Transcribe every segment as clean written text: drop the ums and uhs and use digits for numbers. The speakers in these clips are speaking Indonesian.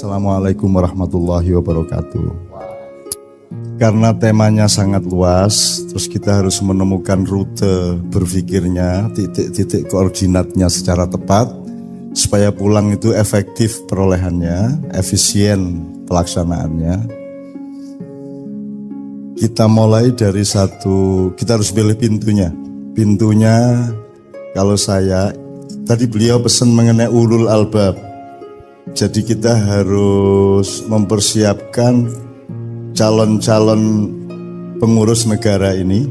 Assalamualaikum warahmatullahi wabarakatuh. Karena temanya sangat luas, terus kita harus menemukan rute berpikirnya, titik-titik koordinatnya secara tepat, supaya pulang itu efektif perolehannya, efisien pelaksanaannya. Kita mulai dari kita harus pilih pintunya. Pintunya, kalau saya, tadi beliau pesan mengenai ulul albab. Jadi kita harus mempersiapkan calon-calon pengurus negara ini,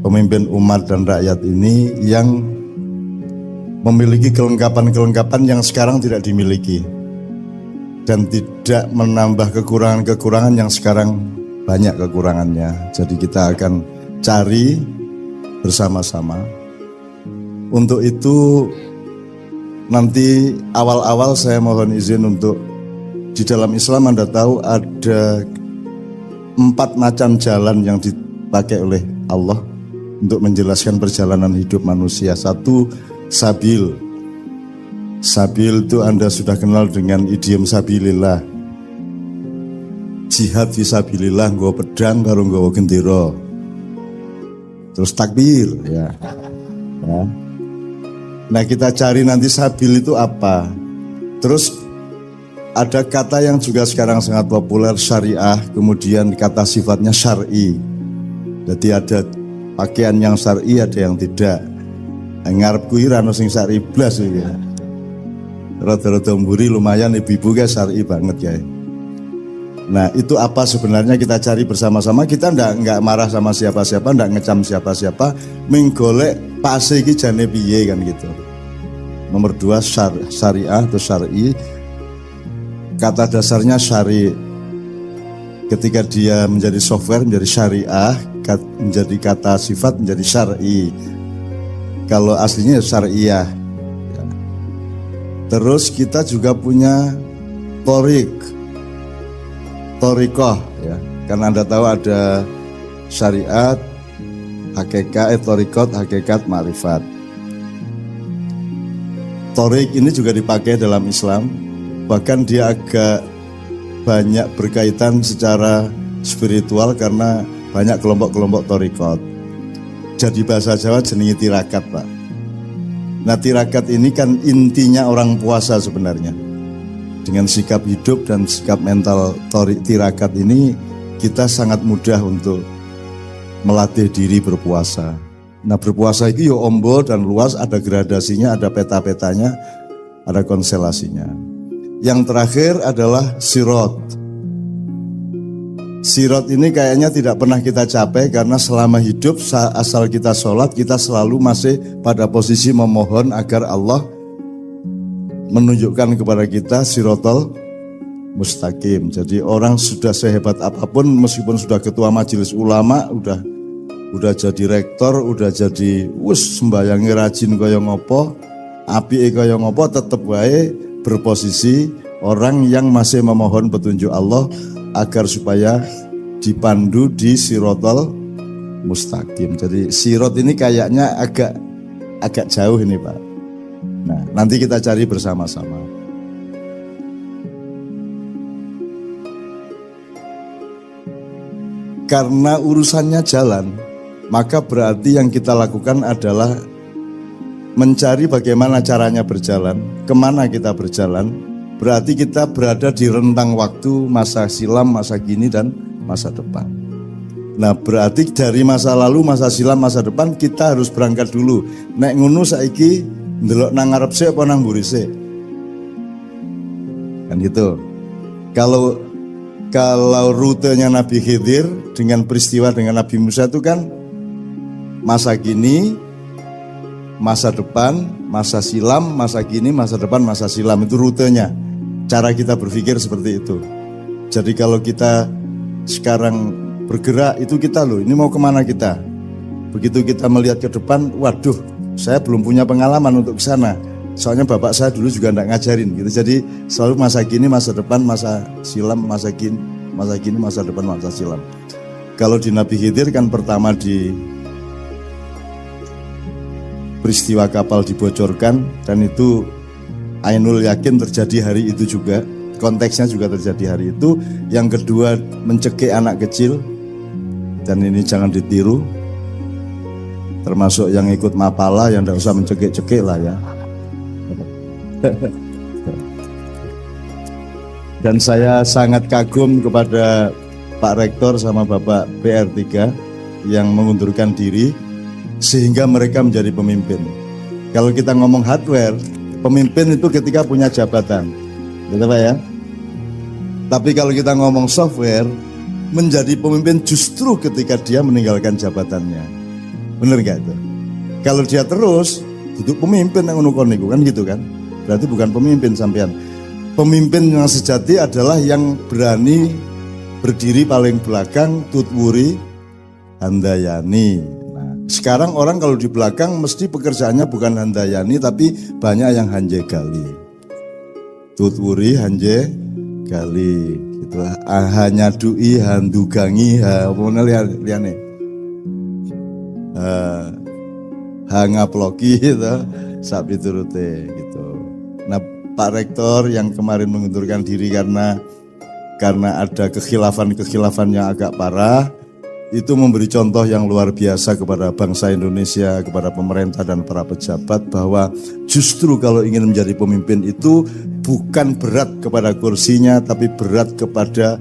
pemimpin umat dan rakyat ini yang memiliki kelengkapan-kelengkapan yang sekarang tidak dimiliki dan tidak menambah kekurangan-kekurangan yang sekarang banyak kekurangannya. Jadi kita akan cari bersama-sama. Untuk itu nanti awal-awal saya mohon izin untuk di dalam Islam Anda tahu ada 4 macam jalan yang dipakai oleh Allah untuk menjelaskan perjalanan hidup manusia. 1, sabil. Sabil itu Anda sudah kenal dengan idiom sabilillah. Jihad fisabilillah, nggawa pedang karo nggawa gendera. Terus takbir ya. Nah kita cari nanti sabil itu apa. Terus ada kata yang juga sekarang sangat populer, syariah. Kemudian kata sifatnya syar'i. Jadi ada pakaian yang syar'i, ada yang tidak. Ngarep kuwi ra ono sing syar'i blas ya. Rada-rada mburi lumayan ibu-ibu guys, syar'i banget ya. Nah itu apa sebenarnya kita cari bersama-sama. Kita enggak marah sama siapa-siapa, enggak ngecam siapa-siapa, menggolek pase iki jane piye kan gitu. Nomor 2 syariah atau syar'i. Kata dasarnya syari. Ketika dia menjadi software menjadi syariah, menjadi kata sifat menjadi syar'i. Kalau aslinya syariah. Ya. Terus kita juga punya Thoriqah ya. Karena Anda tahu ada syariat, hakikat, thoriqat, hakikat, ma'rifat. Thoriq ini juga dipakai dalam Islam. Bahkan dia agak banyak berkaitan secara spiritual karena banyak kelompok-kelompok thoriqat. Jadi bahasa Jawa jenenge tirakat, Pak. Nah, tirakat ini kan intinya orang puasa sebenarnya. Dengan sikap hidup dan sikap mental tirakat ini kita sangat mudah untuk melatih diri berpuasa. Nah berpuasa itu ya ombo dan luas, ada gradasinya, ada peta-petanya, ada konstelasinya. Yang terakhir adalah sirot. Sirot ini kayaknya tidak pernah kita capai karena selama hidup asal kita sholat kita selalu masih pada posisi memohon agar Allah menunjukkan kepada kita sirotol mustaqim. Jadi orang sudah sehebat apapun, meskipun sudah ketua majelis ulama, udah jadi rektor, udah jadi sembayangi rajin kaya ngopo, apike kaya ngopo, tetep wae berposisi orang yang masih memohon petunjuk Allah agar supaya dipandu di sirotol mustaqim. Jadi sirot ini kayaknya agak jauh ini Pak. Nah, nanti kita cari bersama-sama. Karena urusannya jalan, maka berarti yang kita lakukan adalah mencari bagaimana caranya berjalan, kemana kita berjalan. Berarti kita berada di rentang waktu masa silam, masa kini, dan masa depan. Nah berarti dari masa lalu, masa silam, masa depan kita harus berangkat dulu. Nek ngono saiki ndelok nang ngarep sik apa nang mburi sik? Kan gitu. Kalau rutenya Nabi Khidir dengan peristiwa dengan Nabi Musa itu kan masa kini, masa depan, masa silam, masa kini, masa depan, masa silam, itu rutenya. Cara kita berpikir seperti itu. Jadi kalau kita sekarang bergerak itu kita loh, ini mau kemana kita? Begitu kita melihat ke depan, waduh, saya belum punya pengalaman untuk ke sana. Soalnya bapak saya dulu juga enggak ngajarin gitu. Jadi selalu masa kini, masa depan, masa silam, masa kini, masa depan, masa silam. Kalau di Nabi Khidir kan pertama di peristiwa kapal dibocorkan dan itu Ainul Yakin terjadi hari itu juga. konteksnya juga terjadi hari itu. Yang kedua, mencekik anak kecil, dan ini jangan ditiru, termasuk yang ikut mapala yang tidak usah mencekik-cekik lah ya. Dan saya sangat kagum kepada Pak Rektor sama Bapak PR3 yang mengundurkan diri sehingga mereka menjadi pemimpin. Kalau kita ngomong hardware, pemimpin itu ketika punya jabatan, gitu Pak ya. Tapi kalau kita ngomong software, menjadi pemimpin justru ketika dia meninggalkan jabatannya. Bener gak itu? Kalau dia terus duduk pemimpin yang unukoniku kan gitu kan? Berarti bukan pemimpin sampean. Pemimpin yang sejati adalah yang berani berdiri paling belakang, tutwuri, handayani. Nah, sekarang orang kalau di belakang mesti pekerjaannya bukan handayani tapi banyak yang hanjegali. Tutwuri, hanjegali, gitu. Hanya dui, handugangi, apa liane. Hangaploki gitu, sapi turute gitu. Nah, Pak Rektor yang kemarin mengundurkan diri karena ada kekhilafan yang agak parah, itu memberi contoh yang luar biasa kepada bangsa Indonesia, kepada pemerintah dan para pejabat bahwa justru kalau ingin menjadi pemimpin itu bukan berat kepada kursinya tapi berat kepada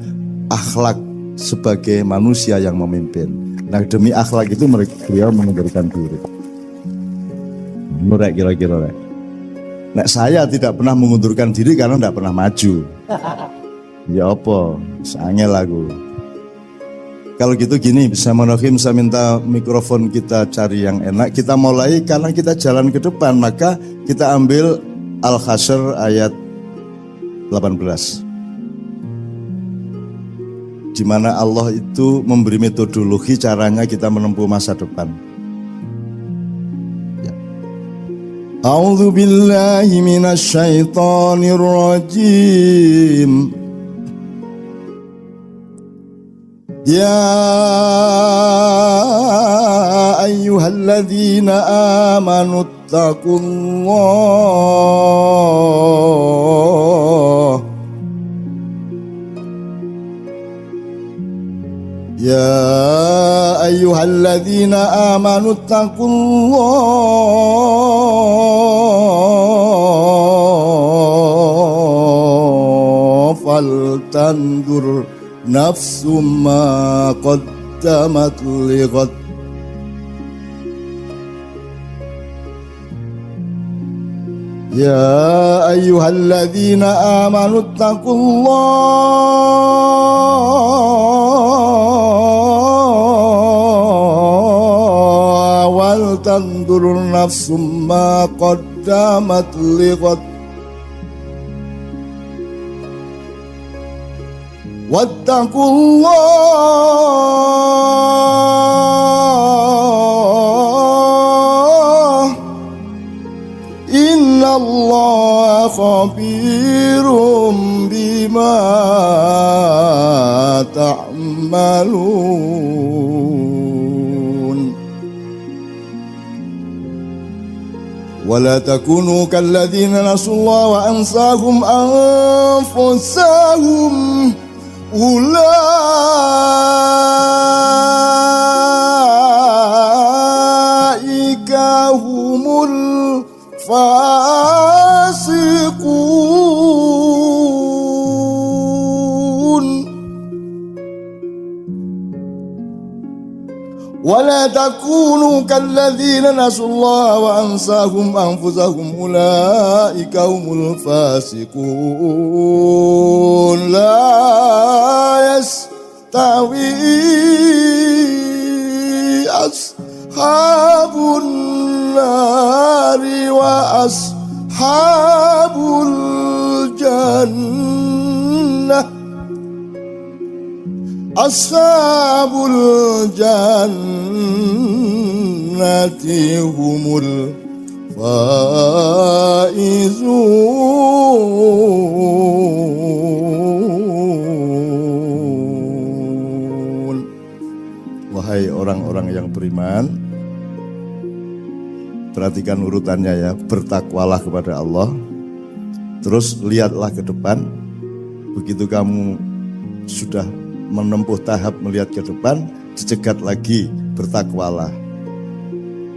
akhlak sebagai manusia yang memimpin. Nah, demi akhlak itu beliau mengundurkan diri. Murek kira-kira. Nah, saya tidak pernah mengundurkan diri karena tidak pernah maju. Ya apa? Sangel lagu. Kalau gitu gini, bisa Monohim, saya minta mikrofon kita cari yang enak. Kita mulai karena kita jalan ke depan, maka kita ambil Al-Hasyr ayat 18. Di mana Allah itu memberi metodologi caranya kita menempuh masa depan. A'udzu billahi minasy syaithanir rajim. Ya ayyuhalladzina amanu taqullah. Ya ayyuhalladzina amanu taqullah faltandur nafsum ma qaddamat lighad. Ya ayyuhalladzina amanu taqullah wal tandur nafsum ma qaddamat lighad. Wattaqullah innallaha khabirum bima ta'malun. Wala takunu kalladzina nasullaha wa ansahum anfusahum ulaika humul fasiqun. Wala takunu kalladzina nasullaha wa ansahum anfusahum ulaika humul fasiqun. La yastawi ashabun nari wa ashabul jannah. Ashabul jannati humul faizun. Wahai orang-orang yang beriman, perhatikan urutannya ya. Bertakwalah kepada Allah, terus lihatlah ke depan, Begitu kamu sudah menempuh tahap melihat ke depan, dicegat lagi, bertakwalah.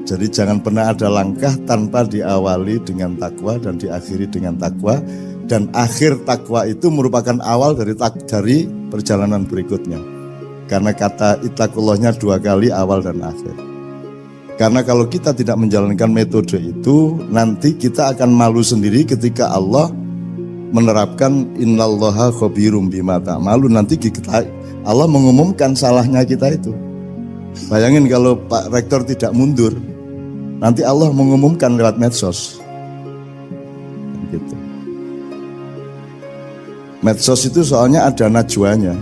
Jadi jangan pernah ada langkah tanpa diawali dengan takwa dan diakhiri dengan takwa. Dan akhir takwa itu merupakan awal dari perjalanan berikutnya. Karena kata ittaqullahnya 2 kali, awal dan akhir. Karena kalau kita tidak menjalankan metode itu, nanti kita akan malu sendiri ketika Allah menerapkan innallaha khabirum bima ta'malun. Nanti Allah mengumumkan salahnya kita itu. Bayangin kalau Pak Rektor tidak mundur, nanti Allah mengumumkan lewat medsos. Gitu. Medsos itu soalnya ada najwanya.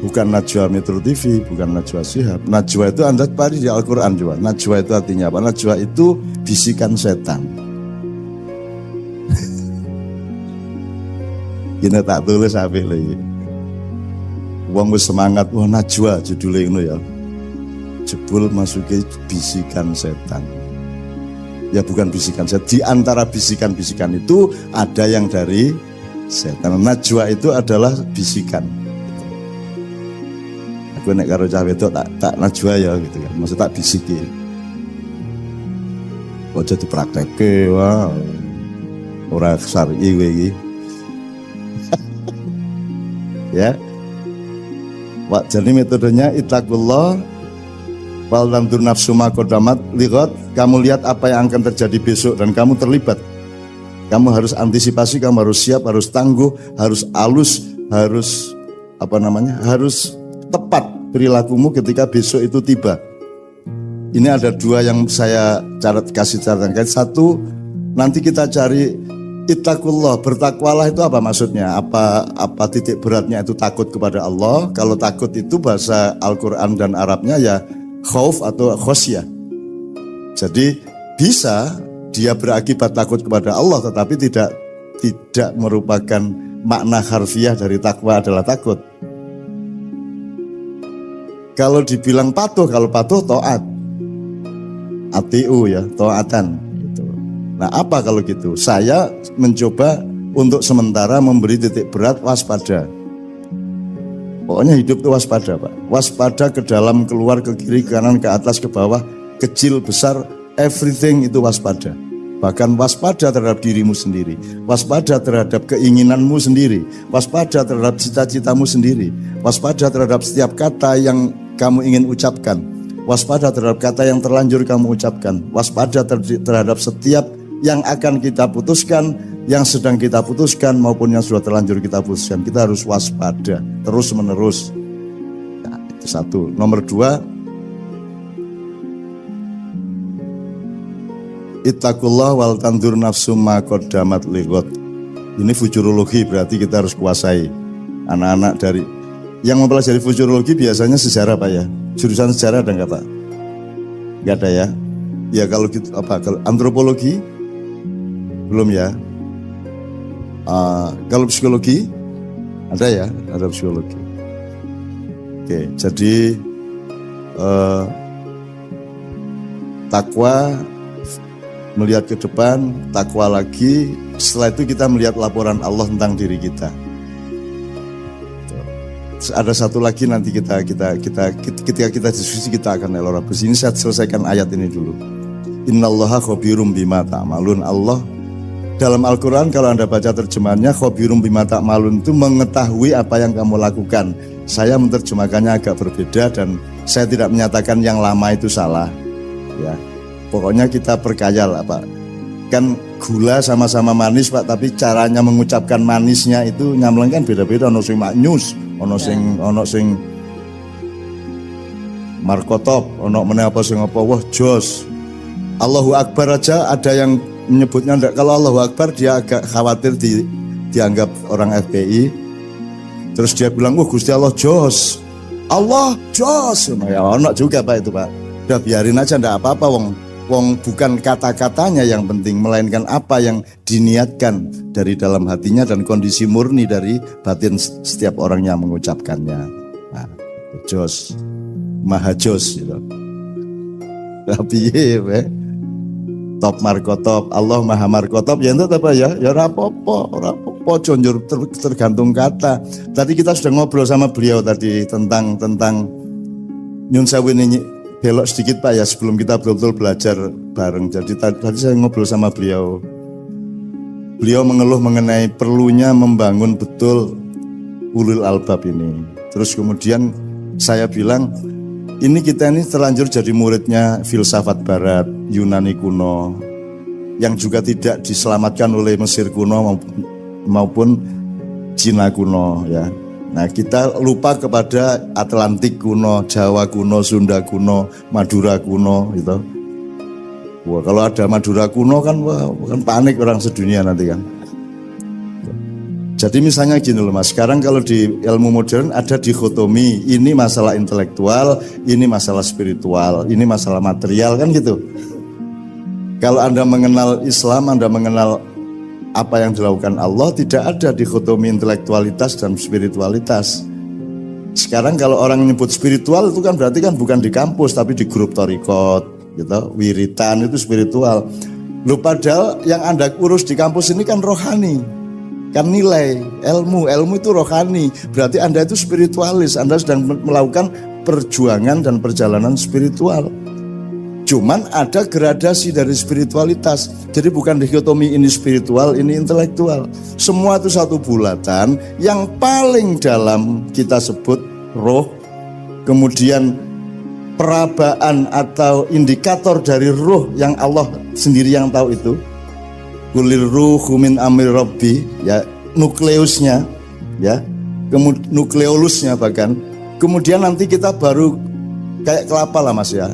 Bukan najwa Metro TV, bukan najwa Shihab. Najwa itu Anda cari di Al-Quran juga. Najwa itu artinya apa? Najwa itu bisikan setan. Gini tak tulis apa lagi. Wong wis semangat, wah najwa judulnya itu ya. Jebul masuki bisikan setan. Ya bukan bisikan setan. Di antara bisikan-bisikan itu ada yang dari setan. Najwa itu adalah bisikan. Gue nek karo cah wedok tak najwa ya gitu kan. Maksud tak bisiki. Ojo dipraktekke, wah. Ora syar'i kowe iki. Ya. Wak jadi metodenya ittaqullah wal tandur nafsu ma qaddamat liqad. Kamu lihat apa yang akan terjadi besok dan kamu terlibat. Kamu harus antisipasi, kamu harus siap, harus tangguh, harus halus, harus harus tepat perilakumu ketika besok itu tiba. Ini ada 2 yang saya kasih catatan. Satu, nanti kita cari ittaqullah, bertakwalah itu apa maksudnya? Apa titik beratnya itu takut kepada Allah? Kalau takut itu bahasa Al-Quran dan Arabnya ya khauf atau khosyah. Jadi bisa dia berakibat takut kepada Allah, tetapi tidak merupakan makna harfiah dari takwa adalah takut. Kalau dibilang patuh, kalau patuh taat, atiu ya, taatan. Gitu. Nah apa kalau gitu? Saya mencoba untuk sementara memberi titik berat waspada. Pokoknya hidup itu waspada Pak. Waspada ke dalam, keluar, ke kiri, ke kanan, ke atas, ke bawah, kecil, besar, everything itu waspada. Bahkan waspada terhadap dirimu sendiri, waspada terhadap keinginanmu sendiri, waspada terhadap cita-citamu sendiri, waspada terhadap setiap kata yang kamu ingin ucapkan, waspada terhadap kata yang terlanjur kamu ucapkan, waspada terhadap setiap yang akan kita putuskan, yang sedang kita putuskan maupun yang sudah terlanjur kita putuskan. Kita harus waspada terus menerus. Nah, itu 1. Nomor 2, ittaqullah wal tandur nafsu ma qaddamat lighad. Ini futurologi, berarti kita harus kuasai. Anak-anak dari yang mempelajari futurologi biasanya sejarah Pak ya. Jurusan sejarah ada enggak Pak? Enggak ada ya. Ya kalau gitu apa? Kalau antropologi belum ya. Kalau psikologi ada ya, ada psikologi. Oke, jadi takwa, melihat ke depan, takwa lagi. Setelah itu kita melihat laporan Allah tentang diri kita. Ada satu lagi nanti ketika kita diskusi kita akan elaborasi. Ini saya selesaikan ayat ini dulu. Innallaha khabirum bima ta'malun. Allah dalam Al-Quran kalau Anda baca terjemahannya khabirum bima ta'malun itu mengetahui apa yang kamu lakukan. Saya menerjemahkannya agak berbeda dan saya tidak menyatakan yang lama itu salah. Ya, pokoknya kita perkaya lah Pak. Kan gula sama-sama manis Pak, tapi caranya mengucapkan manisnya itu nyamleng kan beda-beda. Ono sing maknyus, ono sing markotop, ono meneh apa sing apa, wah jos. Allahu Akbar aja ada yang menyebutnya enggak. Kalau Allahu Akbar dia agak khawatir dianggap orang FPI. Terus dia bilang, wah Gusti Allah jos, Allah jos. Ya ono juga Pak itu Pak. Udah biarin aja enggak apa-apa wong bukan kata-katanya yang penting, melainkan apa yang diniatkan dari dalam hatinya dan kondisi murni dari batin setiap orang yang mengucapkannya. Nah, jos, maha jos gitu. Tapi top markotop, Allah maha markotop, ya itu apa ya? Ya rapopo, jonjur tergantung kata. Tadi kita sudah ngobrol sama beliau tadi tentang Nyun Sewu ini belok sedikit Pak ya sebelum kita betul-betul belajar bareng. Jadi tadi saya ngobrol sama beliau. Beliau mengeluh mengenai perlunya membangun betul ulul albab ini. Terus kemudian saya bilang, ini kita ini terlanjur jadi muridnya filsafat barat, Yunani kuno, yang juga tidak diselamatkan oleh Mesir kuno maupun Cina kuno ya. Nah kita lupa kepada Atlantik kuno, Jawa kuno, Sunda kuno, Madura kuno gitu. Wah kalau ada Madura kuno kan, wah, kan panik orang sedunia nanti kan. Jadi misalnya gini loh Mas, sekarang kalau di ilmu modern ada dikotomi, ini masalah intelektual, ini masalah spiritual, ini masalah material kan gitu. Kalau Anda mengenal Islam, Anda mengenal apa yang dilakukan Allah, tidak ada dikotomi intelektualitas dan spiritualitas. Sekarang kalau orang menyebut spiritual itu kan berarti kan bukan di kampus tapi di grup torikot gitu, wiritan itu spiritual. Loh padahal yang Anda urus di kampus ini kan rohani, kan nilai, ilmu itu rohani. Berarti Anda itu spiritualis, Anda sedang melakukan perjuangan dan perjalanan spiritual. Cuman ada gradasi dari spiritualitas. Jadi bukan dikotomi ini spiritual, ini intelektual. Semua itu satu bulatan. Yang paling dalam kita sebut roh. Kemudian perabaan atau indikator dari roh yang Allah sendiri yang tahu itu. Kulir ruhu min amri rabbi, ya, nukleusnya, ya, nukleolusnya bahkan. Kemudian nanti kita baru kayak kelapa lah Mas ya.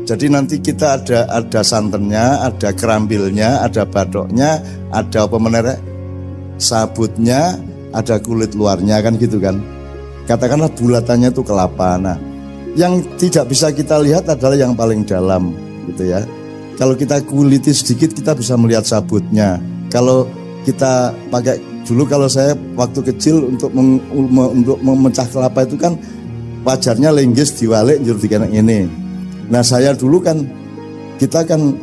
Jadi nanti kita ada santannya, ada kerambilnya, ada badoknya, ada apa menerek, sabutnya, ada kulit luarnya kan gitu kan. Katakanlah bulatannya itu kelapa. Nah, yang tidak bisa kita lihat adalah yang paling dalam gitu ya. Kalau kita kuliti sedikit kita bisa melihat sabutnya. Kalau kita pakai dulu, kalau saya waktu kecil untuk memecah kelapa itu kan wajarnya lenggis diwalik njur dikenek ini. Nah saya dulu kan, kita kan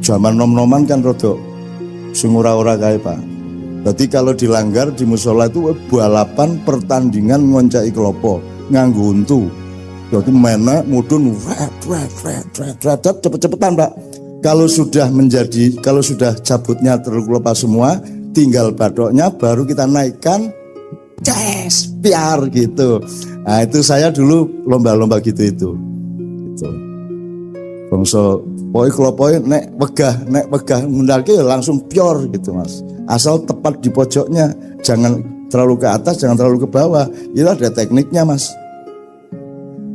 zaman nom-noman kan rodok sing ora-ora kae Pak. Jadi kalau dilanggar di musola itu balapan pertandingan ngoncai kelopo nganggo untu. Jadi mana mudun cepet-cepetan Pak. Kalau sudah cabutnya terkelopa semua, tinggal badoknya baru kita naikkan, piar gitu. Nah itu saya dulu lomba-lomba gitu itu. Bangsa pokoknya nek wegah ngundalke langsung pior gitu Mas. Asal tepat di pojoknya, jangan terlalu ke atas, jangan terlalu ke bawah. Itu ada tekniknya Mas.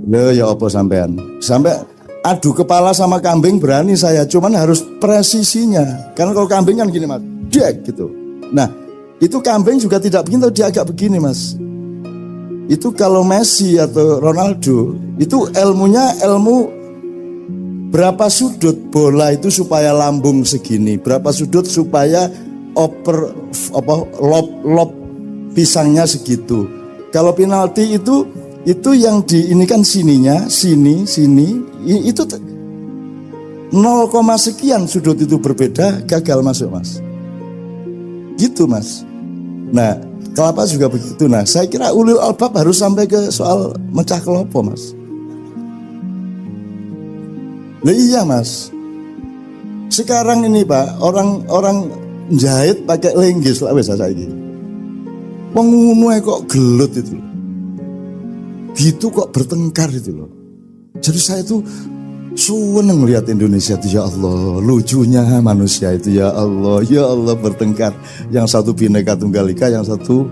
Loh ya apa sampean? Sampai adu kepala sama kambing berani saya, cuman harus presisinya. Karena kalau kambing kan gini Mas, dek gitu. Nah, itu kambing juga tidak begini, dia agak begini Mas. Itu kalau Messi atau Ronaldo, itu ilmu berapa sudut bola itu supaya lambung segini, berapa sudut supaya lob pisangnya segitu. Kalau penalti itu yang ini kan sininya, sini, itu 0, sekian sudut itu berbeda, gagal masuk Mas. Gitu Mas. Nah, kelapa juga begitu. Nah, saya kira ulul albab harus sampai ke soal mecah kelopo Mas. Nah, iya Mas. Sekarang ini Pak, orang jahit pakai lenggis lah wis saiki. Wong ngono kok gelut itu. Gitu kok bertengkar itu loh. Jadi saya tuh seneng lihat Indonesia itu, ya Allah, lucunya manusia itu, ya Allah bertengkar. Yang satu Bhinneka Tunggal Ika, yang satu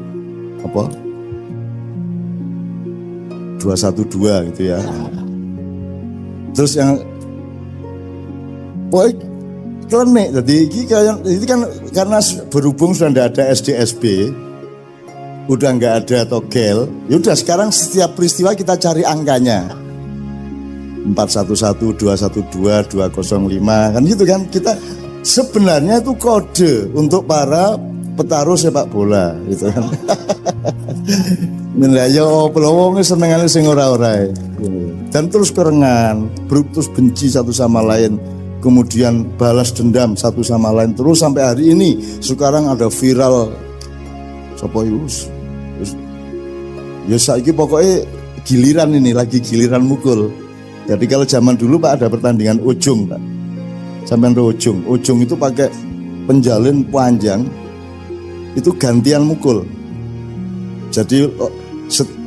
212 gitu ya. Terus yang klenik. Jadi ini kan karena berhubung sudah tidak ada SDSB, udah nggak ada togel, yaudah sekarang setiap peristiwa kita cari angkanya. 411, 212, 205 kan gitu kan. Kita sebenarnya itu kode untuk para petaruh sepak bola gitu kan. Nah ya wong senengane sing ora-ora. Dan terus kerengan, terus benci satu sama lain. kemudian balas dendam satu sama lain terus sampai hari ini. Sekarang ada viral sapa iku ya saiki pokoknya giliran ini lagi giliran mukul. Jadi kalau zaman dulu Pak ada pertandingan ujung Pak, sampai ujung itu pakai penjalin panjang, itu gantian mukul. Jadi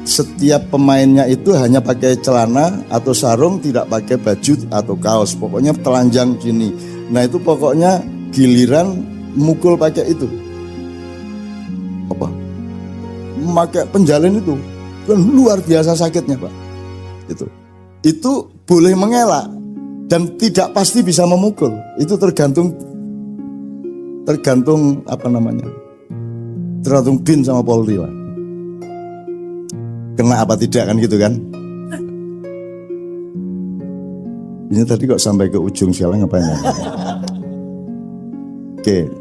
setiap pemainnya itu hanya pakai celana atau sarung, tidak pakai baju atau kaos, pokoknya telanjang gini. Nah itu pokoknya giliran mukul pakai itu apa? Pakai penjalin itu kan luar biasa sakitnya Pak. Itu boleh mengelak dan tidak pasti bisa memukul. Itu tergantung apa namanya? Tergantung bin sama Polri lah. Kena apa tidak kan gitu kan? Ini tadi kok sampai ke ujung sialan ngapain ya? Oke.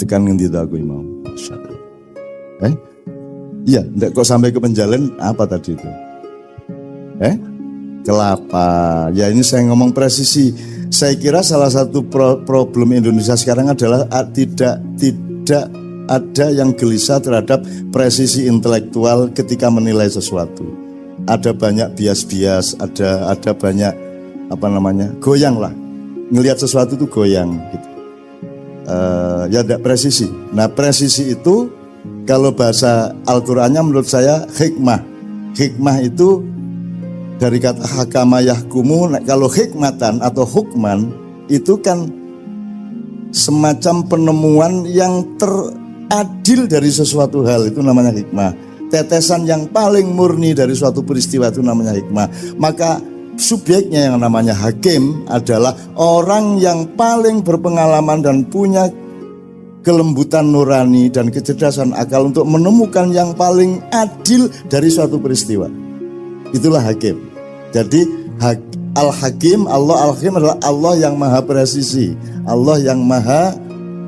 Tekan ngendi ta aku mau. Iya, enggak kok sampai ke penjalin apa tadi itu? Kelapa. Ya ini saya ngomong presisi. Saya kira salah satu problem Indonesia sekarang adalah tidak ada yang gelisah terhadap presisi intelektual ketika menilai sesuatu. Ada banyak bias-bias, ada banyak apa namanya? Goyang lah. Ngelihat sesuatu itu goyang gitu. Ya tidak presisi. Nah, presisi itu kalau bahasa Al-Qur'annya menurut saya hikmah. Hikmah itu dari kata hakama yahkumu. Kalau hikmatan atau hukman itu kan semacam penemuan yang teradil dari sesuatu hal, itu namanya hikmah. Tetesan yang paling murni dari suatu peristiwa itu namanya hikmah. Maka subjeknya yang namanya hakim adalah orang yang paling berpengalaman dan punya kelembutan nurani dan kecerdasan akal untuk menemukan yang paling adil dari suatu peristiwa. Itulah hakim. Jadi Al-Hakim, Allah Al-Hakim adalah Allah yang maha presisi, Allah yang maha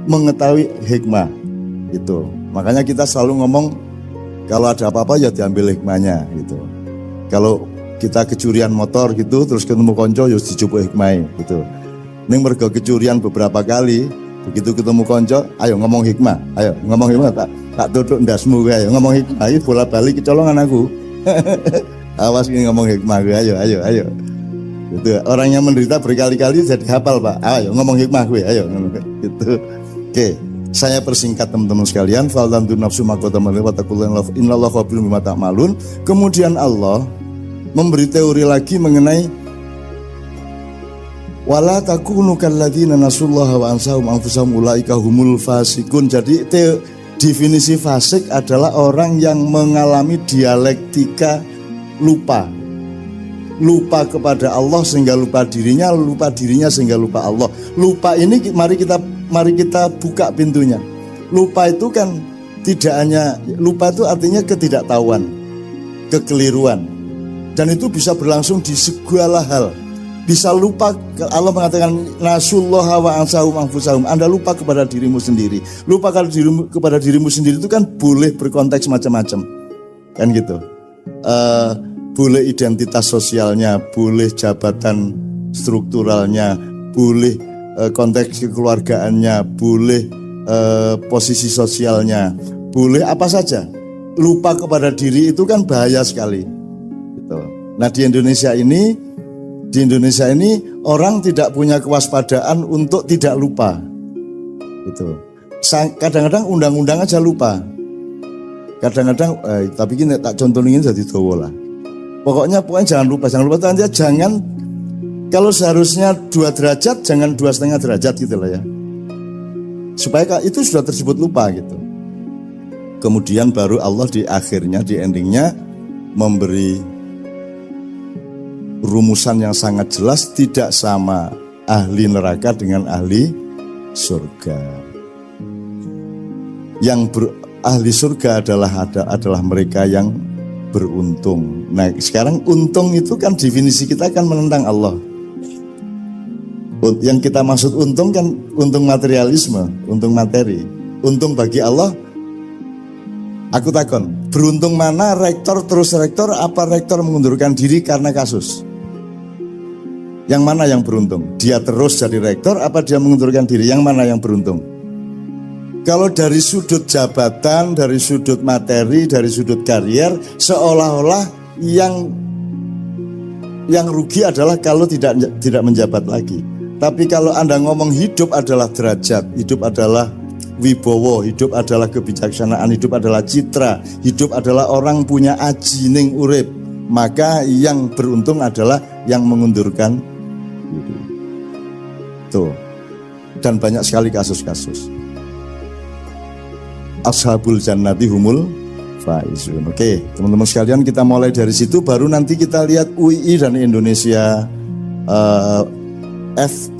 mengetahui hikmah. Itu. Makanya kita selalu ngomong kalau ada apa-apa ya diambil hikmahnya gitu. Kalau kita kecurian motor gitu terus ketemu konco ya dijupuk hikmah gitu. Ning mergo kecurian beberapa kali, begitu ketemu konco, ayo ngomong hikmah, tak tutuk ndasmu gue, ayo ngomong hikmah, ini bola balik kecolongan aku. Awas ini ngomong hikmah gue, ayo. Gitu. Orang yang menderita berkali-kali jadi hafal Pak, ayo ngomong hikmah gue, ayo. Gitu. Oke, saya persingkat teman-teman sekalian. Faltantu nafsu makotamalin watakullah innallaha khabirun bima ta'malun. Kemudian Allah memberi teori lagi mengenai wala takunu kalladzina nasullaha wa ansahum anfusahum ulaika humul fasikun. Jadi definisi fasik adalah orang yang mengalami dialektika lupa kepada Allah sehingga lupa dirinya sehingga lupa Allah. Lupa ini mari kita buka pintunya. Lupa itu kan tidak hanya lupa, itu artinya ketidaktahuan, kekeliruan, dan itu bisa berlangsung di segala hal. Bisa lupa, Allah mengatakan nasullaha wa ansahum anfusahum. Anda lupa kepada dirimu sendiri. Lupa kepada dirimu sendiri itu kan boleh berkonteks macam-macam, kan gitu. Boleh identitas sosialnya, boleh jabatan strukturalnya, boleh konteks kekeluargaannya, boleh posisi sosialnya, boleh apa saja. Lupa kepada diri itu kan bahaya sekali. Gitu. Nah di Indonesia ini orang tidak punya kewaspadaan untuk tidak lupa. Gitu. Kadang-kadang undang-undang aja lupa. Kadang-kadang tapi ini tak contohin jadi dawa lah. Pokoknya jangan lupa aja, jangan, kalau seharusnya 2 derajat jangan 2,5 derajat gitu lah ya. Supaya itu sudah tersebut lupa gitu. Kemudian baru Allah di akhirnya, di endingnya memberi rumusan yang sangat jelas, tidak sama ahli neraka dengan ahli surga. Yang ahli surga adalah mereka yang beruntung. Nah sekarang untung itu kan definisi kita kan menentang Allah. Yang kita maksud untung kan untung materialisme, untung materi. Untung bagi Allah, aku takon, beruntung mana, rektor terus rektor, apa rektor mengundurkan diri karena kasus? Yang mana yang beruntung? Dia terus jadi rektor, apa dia mengundurkan diri? Yang mana yang beruntung? Kalau dari sudut jabatan, dari sudut materi, dari sudut karier, seolah-olah yang rugi adalah kalau tidak menjabat lagi. Tapi kalau Anda ngomong hidup adalah derajat, hidup adalah wibowo, hidup adalah kebijaksanaan, hidup adalah citra, hidup adalah orang punya aji ning urip, maka yang beruntung adalah yang mengundurkan diri. Tuh. Dan banyak sekali kasus-kasus. Ashabul jannati humul faizun. Oke, teman-teman sekalian, kita mulai dari situ, baru nanti kita lihat UII dan Indonesia F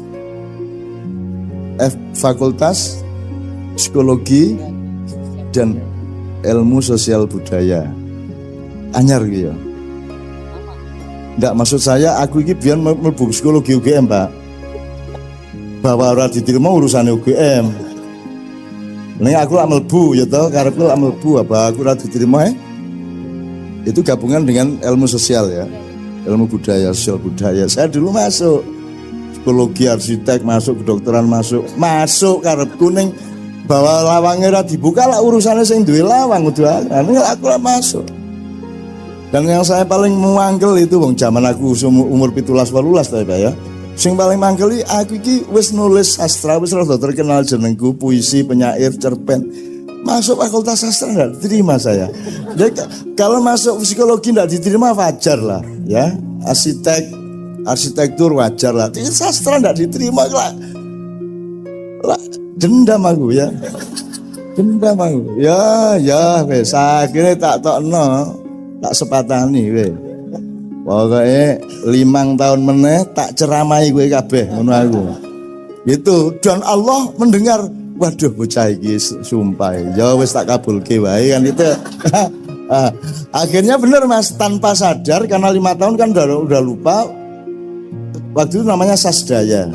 Fakultas Psikologi dan Ilmu Sosial Budaya. Anyar gitu ya. Enggak, maksud saya aku ini biar mlebu psikologi UGM, Pak. Bahwa ora diterima urusan UGM. Nek aku lak mlebu ya toh, karepku lak mlebu apa aku ora diterima itu gabungan dengan ilmu sosial ya. Ilmu budaya, sosial budaya. Saya dulu masuk psikologi, arsitek masuk, kedokteran masuk karepku ning bahwa lawangnya ora dibuka lah urusannya sing duwe lawang kudu aku lah masuk. Dan yang saya paling mangkel itu wong zaman aku umur 17-18 ta ya. Sing paling mangkel aku iki wis nulis sastra, wis rada terkenal jenengku, puisi, penyair, cerpen. Masuk fakultas sastra enggak diterima saya. Jadi kalau masuk psikologi enggak diterima wajar lah ya. Arsitektur wajar lah. Tapi sastra enggak diterima lah. Dendam aku ya. Dendam aku. Ya wis akhirnya tak tokno, tak sepatani wis. Pokoknya 5 tahun meneh tak ceramai gue kabeh ngono aku. Gitu, dan Allah mendengar, waduh bocah iki sumpah. Ya wis tak kabulke wae kan itu. Akhirnya bener Mas, tanpa sadar karena 5 tahun kan udah lupa. Waktu itu namanya Sasdaya,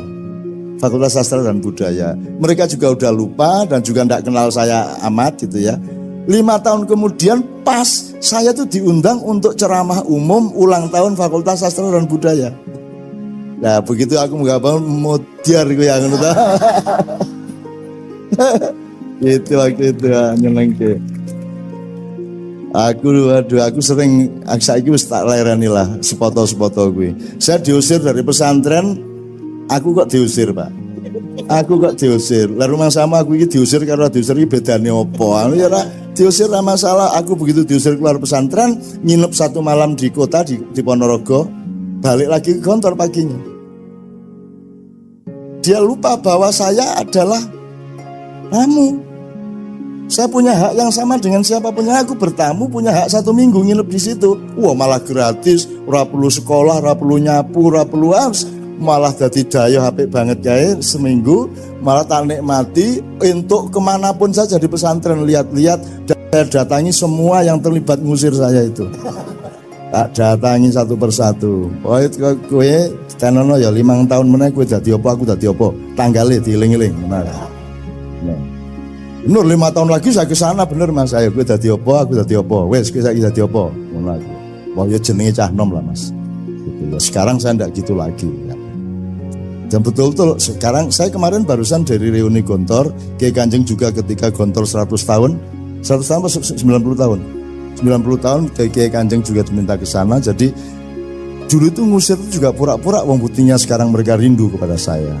Fakultas Sastra dan Budaya. Mereka juga udah lupa dan juga enggak kenal saya amat gitu ya. 5 tahun kemudian pas saya tuh diundang untuk ceramah umum ulang tahun Fakultas Sastra dan Budaya. Nah begitu aku nggak mau modiar gue yang itu. Itu waktu itu nyenengke. Aku sering saiki wis tak lereni lah sepoto-sepoto gue. Saya diusir dari pesantren, aku kok diusir Pak. Aku kok diusir. Lah rumah sama aku ini diusir karena diusir ini bedane opo. Ya diusir lah masalah. Aku begitu diusir keluar pesantren, nginep 1 malam di kota di Ponorogo, balik lagi ke kantor paginya. Dia lupa bahwa saya adalah tamu. Saya punya hak yang sama dengan siapapun yang aku bertamu, punya hak 1 minggu nginep di situ. Wah malah gratis, ora perlu sekolah, ora perlu nyapu, ora perlu malah dadi dayo HP banget kayak seminggu, malah tak nikmati untuk kemanapun saja di pesantren, lihat-lihat dan datangi semua yang terlibat ngusir saya itu. Tak datangi satu persatu. Oh itu gue tenono ya 5 tahun meneh gue dadi apa, aku dadi apa, tanggalnya dieling-eling. Nah. Bener 5 tahun lagi saya ke sana bener Mas, saya gue dadi apa, aku dadi apa, wes gue saiki dadi apa, ngono aku. Wah ya jenenge cah nom lah Mas. Gitu ya. Sekarang saya ndak gitu lagi ya. Dan betul-betul sekarang saya kemarin barusan dari reuni Gontor, Kiai Kanjeng juga ketika Gontor 100 tahun 90 tahun 90 tahun Kiai Kanjeng juga diminta ke sana. Jadi dulu itu ngusir itu juga pura-pura, wong buktinya sekarang mereka rindu kepada saya,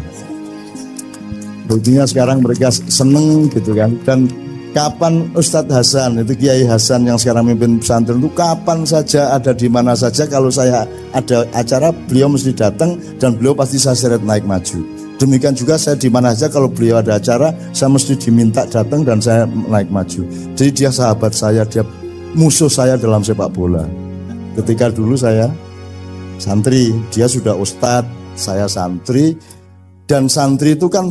buktinya sekarang mereka seneng gitu kan. Dan kapan Ustadz Hasan, itu Kiai Hasan yang sekarang memimpin pesantren itu kapan saja ada di mana saja, kalau saya ada acara beliau mesti datang dan beliau pasti saya seret naik maju. Demikian juga saya di mana saja kalau beliau ada acara saya mesti diminta datang dan saya naik maju. Jadi dia sahabat saya, dia musuh saya dalam sepak bola. Ketika dulu saya santri, dia sudah ustadz, saya santri, dan santri itu kan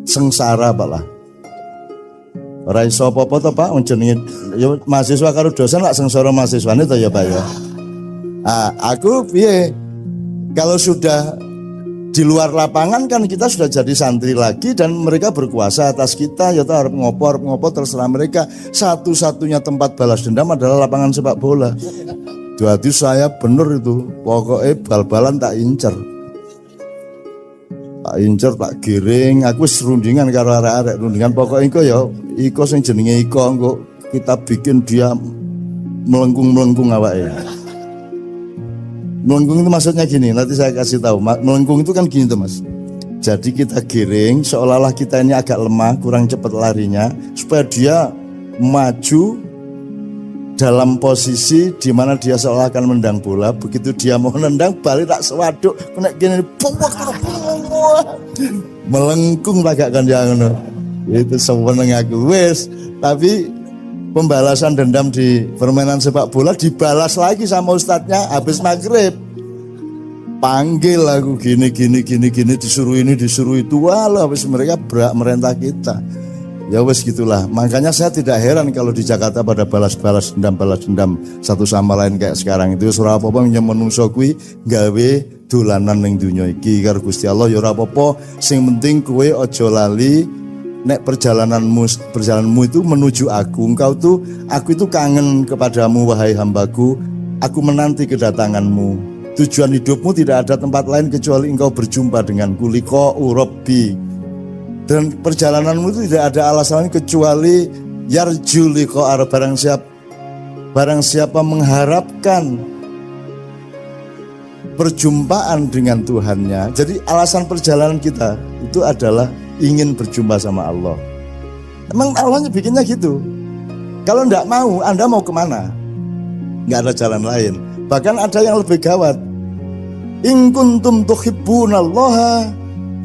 sengsara Pak lah. Ora iso apa-apa to Pak, jenenge ya mahasiswa karo dosen lak sengsara mahasiswane to ya Pak ya. Aku piye? Kalau sudah Di luar lapangan kan kita sudah jadi santri lagi dan mereka berkuasa atas kita, ya harus ngopo terserah mereka. Satu-satunya tempat balas dendam adalah lapangan sepak bola. Jadi saya bener itu, pokoknya bal-balan tak incer. Tak incer, tak giring, aku serundingan karo arek-arek rundingan pokoknya iko sing jenenge iko engko kita bikin dia melengkung awake. Melengkung itu maksudnya gini, nanti saya kasih tahu. Melengkung itu kan gini tuh Mas. Jadi kita giring seolah-olah kita ini agak lemah, kurang cepat larinya, supaya dia maju dalam posisi di mana dia seolah akan mendang bola. Begitu dia mau nendang, balik tak sewaduk, kena gini, melengkung tagakkan jangan. Itu seweneng aku wes. Tapi pembalasan dendam di permainan sepak bola dibalas lagi sama ustadznya habis maghrib. Panggil aku gini disuruh ini disuruh itu, walau habis mereka berak merentah kita. Ya wes gitulah. Makanya saya tidak heran kalau di Jakarta pada balas dendam satu sama lain kayak sekarang itu. Surah apa-apa yang menungso kuwi gawe dolanan ning dunya iki karo Gusti Allah ya ora apa-apa, sing penting kowe aja lali nek perjalananmu itu menuju aku. Aku itu kangen kepadamu wahai hambaku, aku menanti kedatanganmu. Tujuan hidupmu tidak ada tempat lain kecuali engkau berjumpa denganku, liqa'u rabbi. Dan perjalananmu itu tidak ada alasan kecuali yarju liqa'a, barang siapa mengharapkan perjumpaan dengan Tuhannya. Jadi alasan perjalanan kita itu adalah ingin berjumpa sama Allah. Emang Allahnya bikinnya gitu. Kalau enggak mau, Anda mau kemana? Enggak ada jalan lain. Bahkan ada yang lebih gawat. In kuntum tuhibbunallaha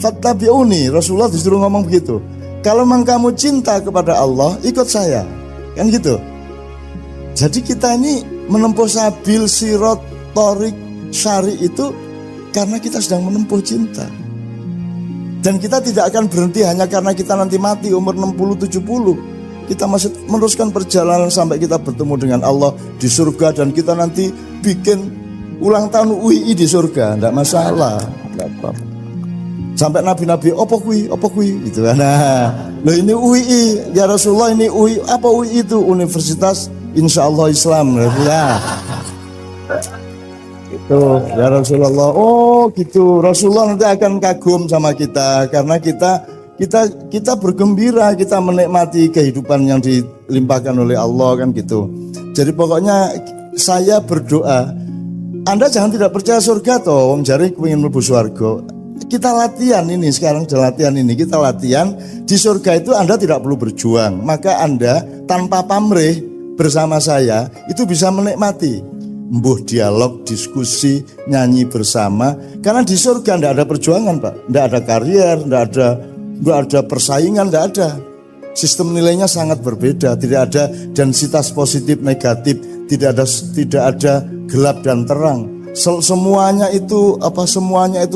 fattabi'uni. Rasulullah disuruh ngomong begitu. Kalau memang kamu cinta kepada Allah, ikut saya. Kan gitu. Jadi kita ini menempuh sabil sirat torik syari itu karena kita sedang menempuh cinta. Dan kita tidak akan berhenti hanya karena kita nanti mati umur 60-70. Kita masih meneruskan perjalanan sampai kita bertemu dengan Allah di surga. Dan kita nanti bikin ulang tahun UI di surga. Tidak masalah, tidak apa-apa. Sampai nabi-nabi, apa kui gitu kan. Nah, loh ini UI ya Rasulullah, ini UI. Apa UI itu? Universitas Insyaallah Islam. Ya. Itu ya Rasulullah. Oh gitu, Rasulullah nanti akan kagum sama kita karena kita bergembira, kita menikmati kehidupan yang dilimpahkan oleh Allah kan gitu. Jadi pokoknya saya berdoa, Anda jangan tidak percaya surga toh, wong jare kepengin mlebu surga. Kita latihan ini sekarang, kita latihan di surga itu Anda tidak perlu berjuang, maka Anda tanpa pamrih bersama saya itu bisa menikmati mbuh dialog, diskusi, nyanyi bersama. Karena di surga tidak ada perjuangan Pak, tidak ada karier, tidak ada persaingan, tidak ada. Sistem nilainya sangat berbeda, tidak ada densitas positif negatif, tidak ada gelap dan terang. Semuanya itu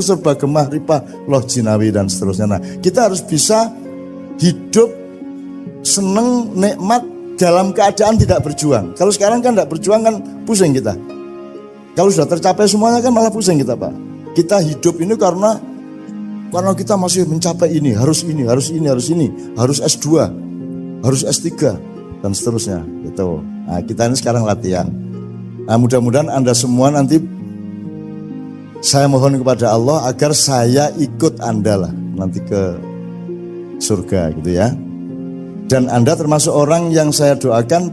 serba gemah ripah loh jinawi dan seterusnya. Nah, kita harus bisa hidup seneng nikmat dalam keadaan tidak berjuang. Kalau sekarang kan tidak berjuang kan pusing kita. Kalau sudah tercapai semuanya kan malah pusing kita Pak. Kita hidup ini karena kita masih mencapai ini, harus S2, harus S3 dan seterusnya gitu. Nah, kita ini sekarang latihan. Nah, mudah-mudahan Anda semua nanti, saya mohon kepada Allah agar saya ikut Anda lah nanti ke surga gitu ya. Dan Anda termasuk orang yang saya doakan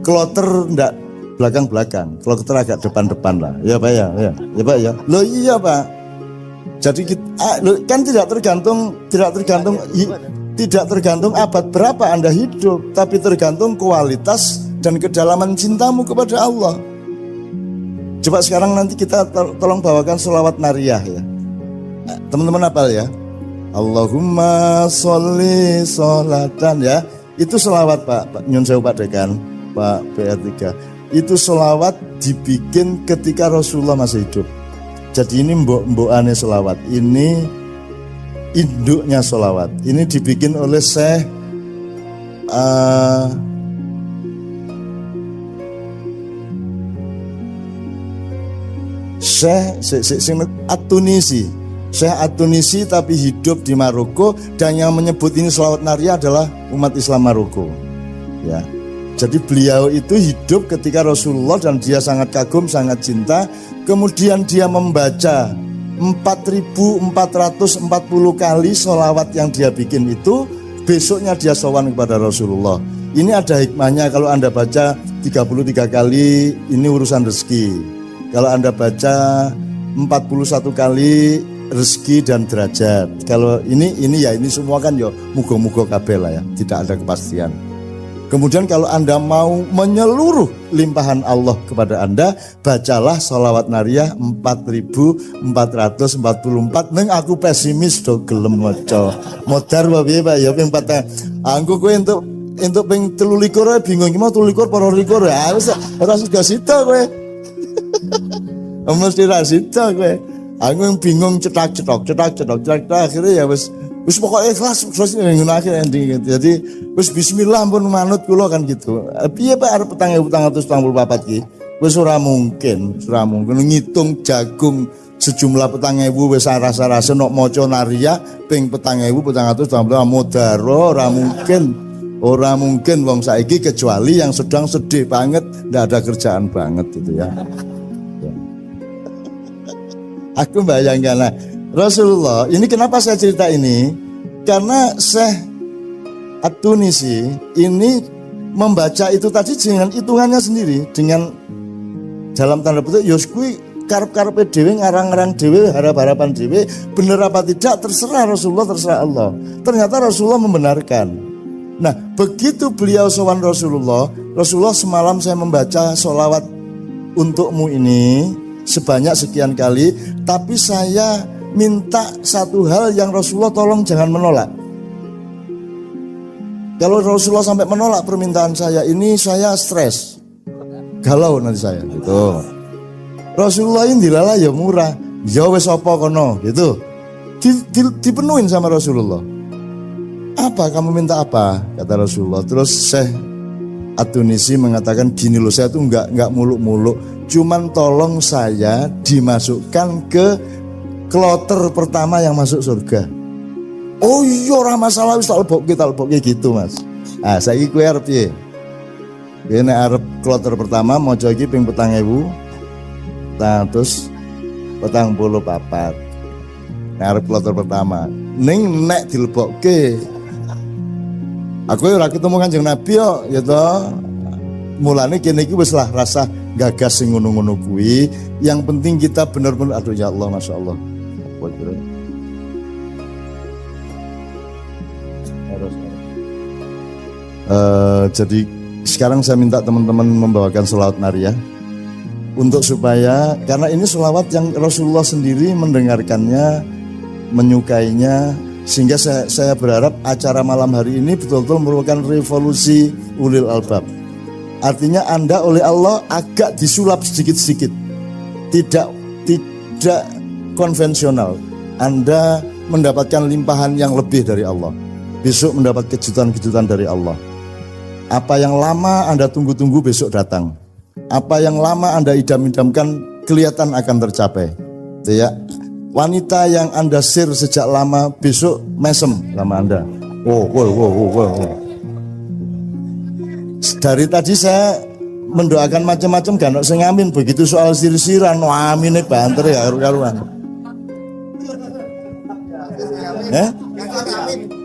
kloter enggak belakang-belakang, kloter agak depan-depan lah. Ya Pak ya. Ya Pak ya. Loh iya Pak. Jadi kita, kan tidak tergantung abad berapa Anda hidup, tapi tergantung kualitas dan kedalaman cintamu kepada Allah. Coba sekarang nanti kita tolong bawakan sholawat nariyah ya. Teman-teman hafal ya. Allahumma sholli sholatan ya. Itu sholawat Pak Nyun Sewu Pak Dekan, Pak PR3. Itu sholawat dibikin ketika Rasulullah masih hidup. Jadi ini mbok-mbokane sholawat. Ini induknya sholawat. Ini dibikin oleh Syekh At-Tunisi. Syekh At-Tunisi tapi hidup di Maroko, dan yang menyebut ini sholawat nariyah adalah umat Islam Maroko. Ya. Jadi beliau itu hidup ketika Rasulullah dan dia sangat kagum, sangat cinta. Kemudian dia membaca 4.440 kali sholawat yang dia bikin itu. Besoknya dia sowan kepada Rasulullah. Ini ada hikmahnya, kalau Anda baca 33 kali ini urusan rezeki. Kalau Anda baca 41 kali rezeki dan derajat. Kalau ini semua kan ya muga-muga kabeh lah ya, tidak ada kepastian. Kemudian kalau Anda mau menyeluruh limpahan Allah kepada Anda, bacalah sholawat nariyah 4.444. Neng aku pesimis do gelem maca. Modar wae Pak ya ping 4. Anggo kowe entuk ping 23 bingung iki mau 23 para 24 ya wis ora sida kowe. Mesti ra sida kowe. Aku yang bingung cetak akhirnya ya wis pokoknya ikhlas terus ngono akhir ending gitu. Jadi wis bismillah pun manut kula kan gitu. Piye Pak arep 4.444 ki? Wis ora mungkin ngitung jagung sejumlah 4.000 wis rasa-rasa nok maca nariyah ping 4.444 modaro ora mungkin wong saiki kecuali yang sedang sedih banget, ndak ada kerjaan banget gitu ya. Aku bayangkan lah Rasulullah, ini kenapa saya cerita ini? Karena Syekh At-Tunisi ini membaca itu tadi dengan hitungannya sendiri, dengan dalam tanda petik yos kuwi karep-karepe dhewe, ngarang-ngarang dhewe, harap-harapan dhewe, bener apa tidak terserah Rasulullah, terserah Allah. Ternyata Rasulullah membenarkan. Nah, begitu beliau sowan Rasulullah semalam saya membaca sholawat untukmu ini sebanyak sekian kali, tapi saya minta satu hal yang Rasulullah tolong jangan menolak. Kalau Rasulullah sampai menolak permintaan saya ini, saya stres, galau nanti saya gitu. Rasulullah ini dilala ya murah, ya wes apa kono gitu, dipenuhin sama Rasulullah. Apa kamu minta apa? Kata Rasulullah. Terus Syekh At-Tunisi mengatakan gini loh, saya tuh nggak muluk-muluk, cuman tolong saya dimasukkan ke kloter pertama yang masuk surga. Oh iya ora masalah, wis tak lebokke gitu Mas. Ah saiki kowe arep piye? Kowe nek arep kloter pertama maca iki ping 4.000. Nah terus 44. Nek arep kloter pertama. Ning nek dilebokke aku ora ketemu Kanjeng Nabi yo ya toh. Mulane kene iki wis lah rasa gagas sing ngono-ngono kuwi. Yang penting kita benar-benar aduh ya Allah masyaallah. Jadi sekarang saya minta teman-teman membawakan sholawat nariyah untuk supaya, karena ini sholawat yang Rasulullah sendiri mendengarkannya, menyukainya, sehingga saya berharap acara malam hari ini betul-betul merupakan revolusi ulil albab. Artinya Anda oleh Allah agak disulap sedikit-sedikit, tidak konvensional. Anda mendapatkan limpahan yang lebih dari Allah. Besok mendapat kejutan-kejutan dari Allah. Apa yang lama Anda tunggu-tunggu besok datang. Apa yang lama Anda idam-idamkan kelihatan akan tercapai. Ya. Wanita yang Anda share sejak lama besok mesem sama Anda. Wow. Dari tadi saya mendoakan macam-macam kan, saya ngamin begitu soal sir-siran, amine banter ya karuan.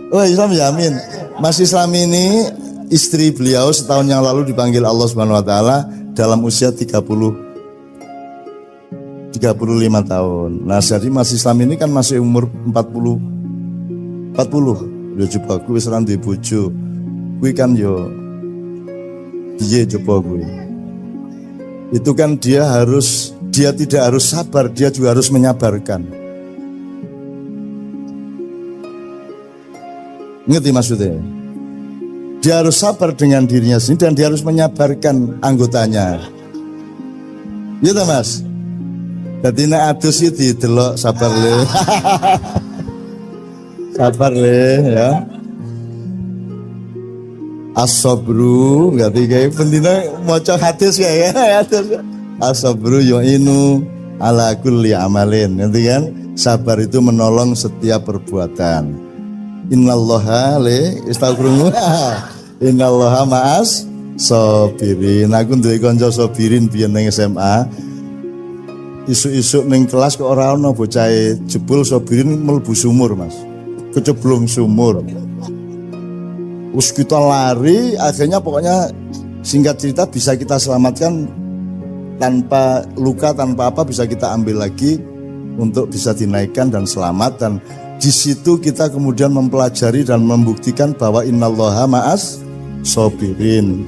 Oh Islam yamin. Mas Islam ini istri beliau setahun yang lalu dipanggil Allah Subhanahu wa taala dalam usia 35 tahun. Nah, jadi Mas Islam ini kan masih umur 40. Yo coba kuwi wis ra duwe bojo. Kuwi kan yo piye coba kuwi. Itu kan dia tidak harus sabar, dia juga harus menyabarkan. Ngerti maksudnya? Dia harus sabar dengan dirinya sendiri dan dia harus menyabarkan anggotanya. Gitu Mas. Jadi nek adus iki didelok sabar le. Sabar le ya. As-sabru ngerti kae pendina maca hadis ya. As-sabru yu'inu ala kulli amalin. Ngerti kan? Sabar itu menolong setiap perbuatan. Innallaha innallaha ma'as sabirin. Aku duwe kanca sabirin biyen ning SMA. Isuk-isuk ning kelas kok ora ana bocah jebul sabirin mlebu sumur, Mas. Keceblung sumur. Us kita lari, akhirnya pokoknya singkat cerita bisa kita selamatkan tanpa luka, tanpa apa, bisa kita ambil lagi untuk bisa dinaikkan dan selamat. Dan di situ kita kemudian mempelajari dan membuktikan bahwa innallaha ma'as sabirin.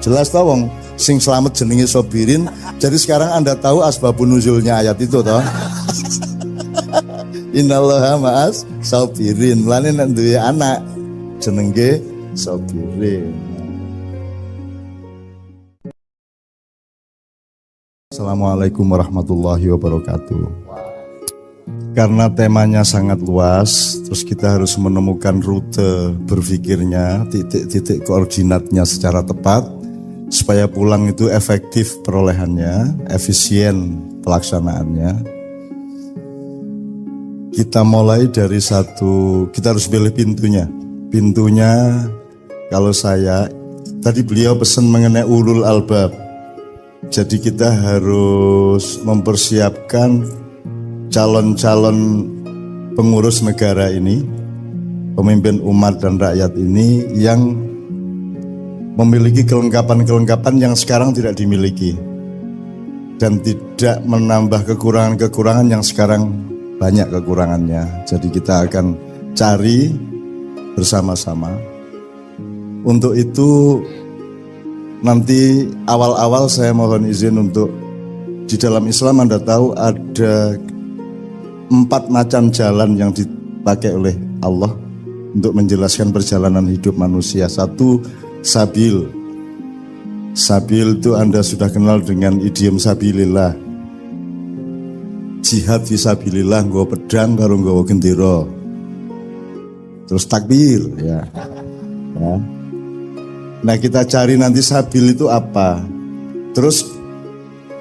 Jelas toh wong sing selamat jenenge sabirin. Jadi sekarang Anda tahu asbabun nuzulnya ayat itu toh. Innallaha ma'as sabirin. Lane nek duwe anak jenenge sabirin. Assalamualaikum warahmatullahi wabarakatuh. Karena temanya sangat luas, terus kita harus menemukan rute berpikirnya, titik-titik koordinatnya secara tepat, supaya pulang itu efektif perolehannya, efisien pelaksanaannya. Kita mulai dari kita harus pilih pintunya. Pintunya, kalau saya, tadi beliau pesan mengenai ulul albab. Jadi kita harus mempersiapkan calon-calon pengurus negara ini, pemimpin umat dan rakyat ini yang memiliki kelengkapan-kelengkapan yang sekarang tidak dimiliki dan tidak menambah kekurangan-kekurangan yang sekarang banyak kekurangannya. Jadi kita akan cari bersama-sama. Untuk itu nanti awal-awal saya mohon izin untuk di dalam Islam Anda tahu ada 4 macam jalan yang dipakai oleh Allah untuk menjelaskan perjalanan hidup manusia. 1, sabil. Sabil itu Anda sudah kenal dengan idiom sabilillah. Jihad fisabilillah, nggawa pedang karo nggawa gendera. Terus takbir ya. Nah kita cari nanti sabil itu apa. Terus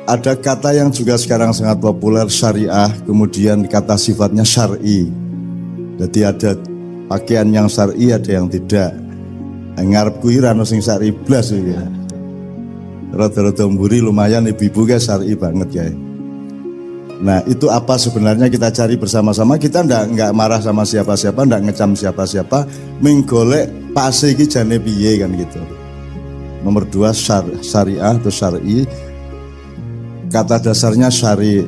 ada kata yang juga sekarang sangat populer, syariah, kemudian kata sifatnya syar'i. Jadi ada pakaian yang syar'i, ada yang tidak. Ngarep kuwi ra ono sing syar'i blas iki ya. Rada-rada mburi lumayan ibu-ibu guys syar'i banget ya. Nah, itu apa sebenarnya kita cari bersama-sama. Kita enggak marah sama siapa-siapa, enggak ngecam siapa-siapa, menggolek pase iki jane piye kan gitu. Nomor 2 syariah atau syar'i. Kata dasarnya syari.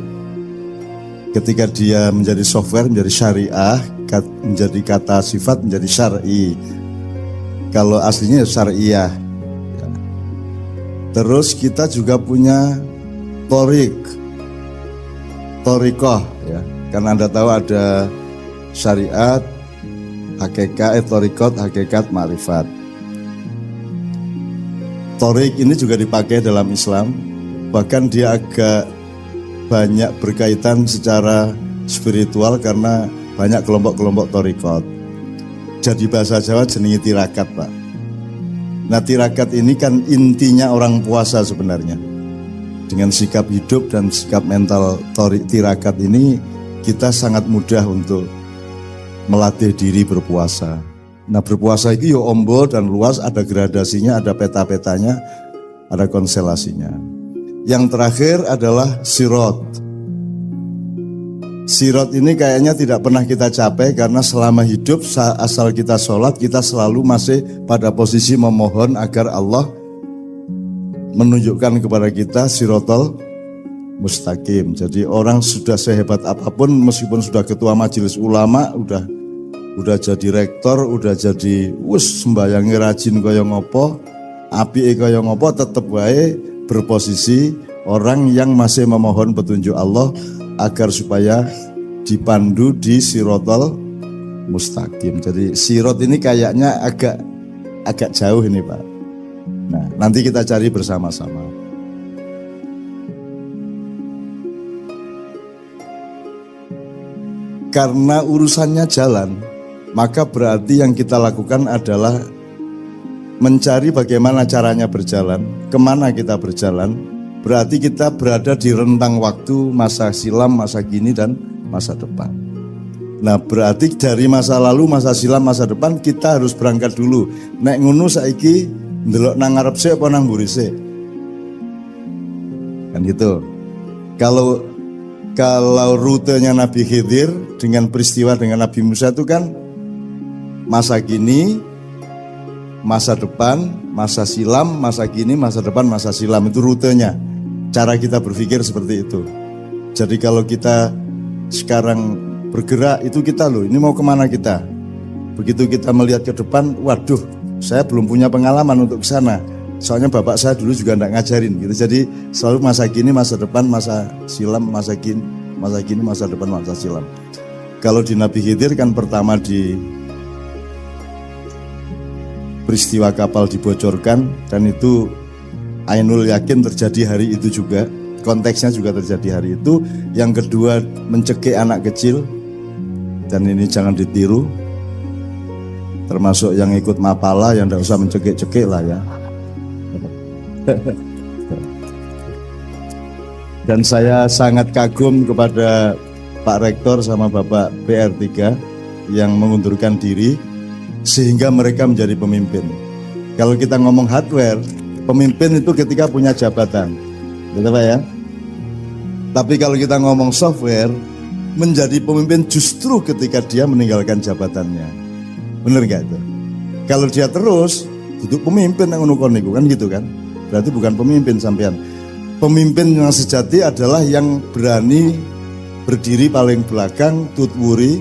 Ketika dia menjadi software menjadi syariah, menjadi kata sifat menjadi syar'i. Kalau aslinya syariah. Ya. Terus kita juga punya torikoh ya. Karena Anda tahu ada syariat, hakikat, torikot, hakikat, ma'rifat. Torik ini juga dipakai dalam Islam. Bahkan dia agak banyak berkaitan secara spiritual karena banyak kelompok-kelompok torikot. Jadi bahasa Jawa jenenge tirakat, Pak. Nah tirakat ini kan intinya orang puasa sebenarnya. Dengan sikap hidup dan sikap mental tirakat ini kita sangat mudah untuk melatih diri berpuasa. Nah berpuasa itu yo ombo dan luas, ada gradasinya, ada peta-petanya, ada konstelasinya. Yang terakhir adalah sirot. Sirot ini kayaknya tidak pernah kita capai karena selama hidup asal kita sholat kita selalu masih pada posisi memohon agar Allah menunjukkan kepada kita sirotol mustaqim. Jadi orang sudah sehebat apapun meskipun sudah ketua majelis ulama, udah jadi rektor, udah jadi sembayangi rajin kaya ngopo, apike kaya ngopo, tetep wae berposisi orang yang masih memohon petunjuk Allah agar supaya dipandu di sirotol mustaqim. Jadi sirot ini kayaknya agak jauh ini Pak. Nah nanti kita cari bersama-sama. Karena urusannya jalan, maka berarti yang kita lakukan adalah mencari bagaimana caranya berjalan, kemana kita berjalan. Berarti kita berada di rentang waktu masa silam, masa kini, dan masa depan. Nah berarti dari masa lalu, masa silam, masa depan kita harus berangkat dulu. Nek ngono saiki ndelok nang ngarep sik apa nang mburi sik? Kan gitu. Kalau rutenya Nabi Khidir dengan peristiwa dengan Nabi Musa itu kan masa kini, masa depan, masa silam, masa kini, masa depan, masa silam, itu rutenya. Cara kita berpikir seperti itu. Jadi kalau kita sekarang bergerak itu kita loh, ini mau kemana kita? Begitu kita melihat ke depan, waduh, saya belum punya pengalaman untuk ke sana. Soalnya bapak saya dulu juga enggak ngajarin gitu. Jadi selalu masa kini, masa depan, masa silam, masa kini, masa depan, masa silam. Kalau di Nabi Khidir kan pertama di peristiwa kapal dibocorkan, dan itu ainul yakin terjadi hari itu juga. Konteksnya juga terjadi hari itu. Yang kedua mencekik anak kecil, dan ini jangan ditiru. Termasuk yang ikut mapala yang tidak usah mencekik-cekik lah ya. Dan saya sangat kagum kepada Pak Rektor sama Bapak PR3 yang mengundurkan diri sehingga mereka menjadi pemimpin. Kalau kita ngomong hardware, pemimpin itu ketika punya jabatan, betul Pak ya? Tapi kalau kita ngomong software, menjadi pemimpin justru ketika dia meninggalkan jabatannya. Bener gak itu? Kalau dia terus duduk pemimpin yang nukon kan gitu kan? Berarti bukan pemimpin sampean. Pemimpin yang sejati adalah yang berani berdiri paling belakang, tutwuri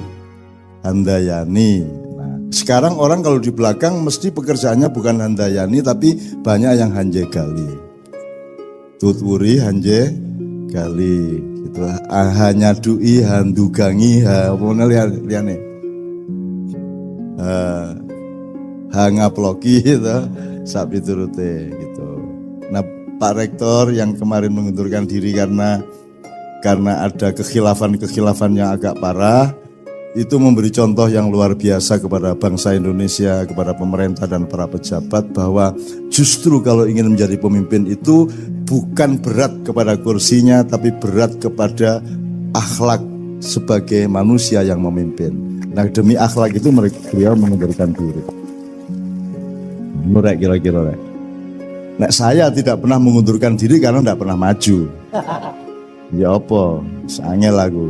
handayani. Nah, sekarang orang kalau di belakang mesti pekerjaannya bukan handayani tapi banyak yang hanjegali. Tutwuri hanjegali gitu. Hanya dui handugangi apa liane. Hangaploki gitu. Sapi turute gitu. Nah, Pak Rektor yang kemarin mengundurkan diri karena ada kekhilafan yang agak parah, itu memberi contoh yang luar biasa kepada bangsa Indonesia, kepada pemerintah dan para pejabat, bahwa justru kalau ingin menjadi pemimpin itu bukan berat kepada kursinya, tapi berat kepada akhlak sebagai manusia yang memimpin. Nah, demi akhlak itu beliau mengundurkan diri. Murek kira-kira. Nah, saya tidak pernah mengundurkan diri karena tidak pernah maju. Ya apa? Sangel lagu.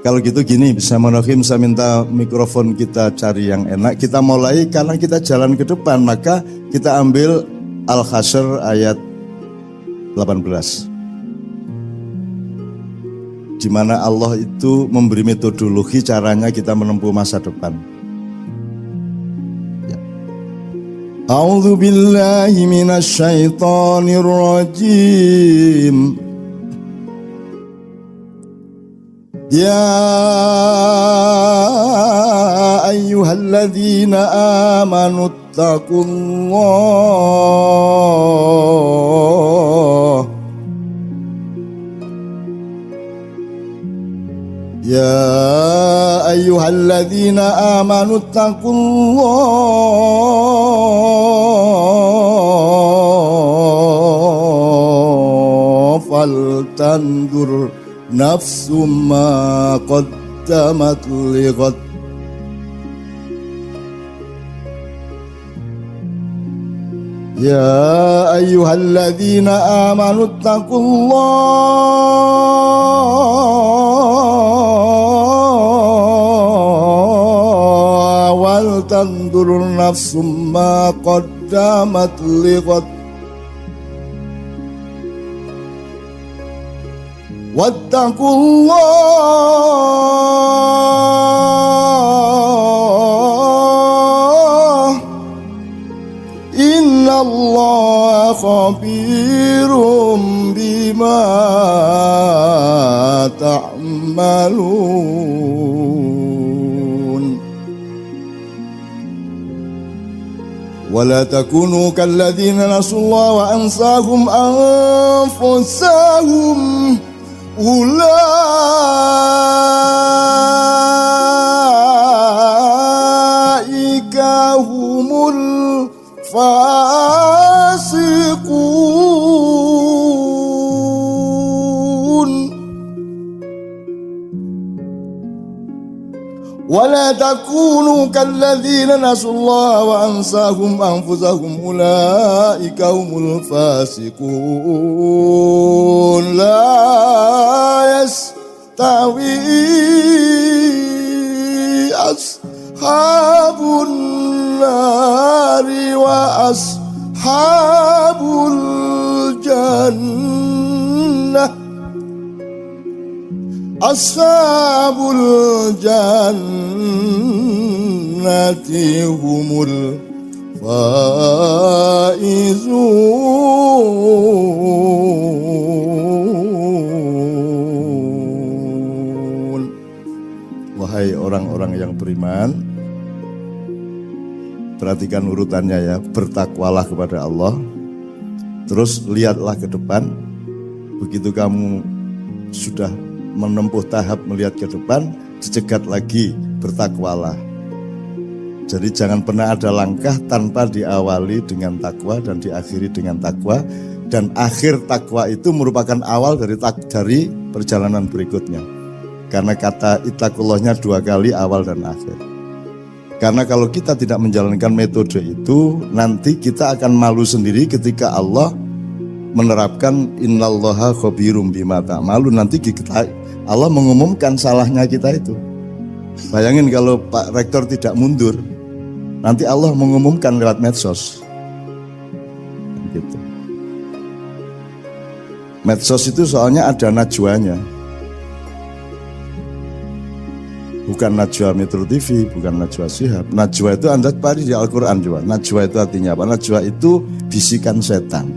Kalau gitu gini, bisa Monohim, saya minta mikrofon kita cari yang enak. Kita mulai karena kita jalan ke depan, maka kita ambil Al-Hasyr ayat 18. Di mana Allah itu memberi metodologi caranya kita menempuh masa depan. A'udzu billahi minasy syaithanir rajim. Ya ayyuhalladzina amanu taqullah. Ya ayyuhalladzina amanu taqullah faltanzur nafsum ma qaddamat lighad. Ya ayyuhalladzina amanu taqullaha wal tanzur nafsum ma qaddamat lighad. Wattaqullah innallaha khabirum bima ta'malun. Wala takunu kalladzina nasullaha wa ansahum anfusahum ulaika humul fasiqun. ولا تكونوا كالذين نسوا الله وأنساهم أنفسهم أولئك هم الفاسقون لا يستوي أصحاب النار وأصحاب الجنة أصحاب الجنة هم الفائزون. Wahai orang-orang yang beriman, perhatikan urutannya ya. Bertakwalah kepada Allah, terus lihatlah ke depan. Begitu kamu sudah menempuh tahap melihat ke depan, dicegat lagi, bertakwalah. Jadi jangan pernah ada langkah tanpa diawali dengan takwa dan diakhiri dengan takwa. Dan akhir takwa itu merupakan awal dari perjalanan berikutnya. Karena kata ittaqullahnya 2 kali, awal dan akhir. Karena kalau kita tidak menjalankan metode itu, nanti kita akan malu sendiri ketika Allah menerapkan innallaha khabirum bima ta'malun. Nanti Allah mengumumkan salahnya kita itu. Bayangin kalau Pak Rektor tidak mundur, nanti Allah mengumumkan lewat medsos. Gitu. Medsos itu soalnya ada najwanya. Bukan najwa Metro TV, bukan najwa Shihab. Najwa itu Anda cari di Al-Quran juga. Najwa itu artinya apa? Najwa itu bisikan setan.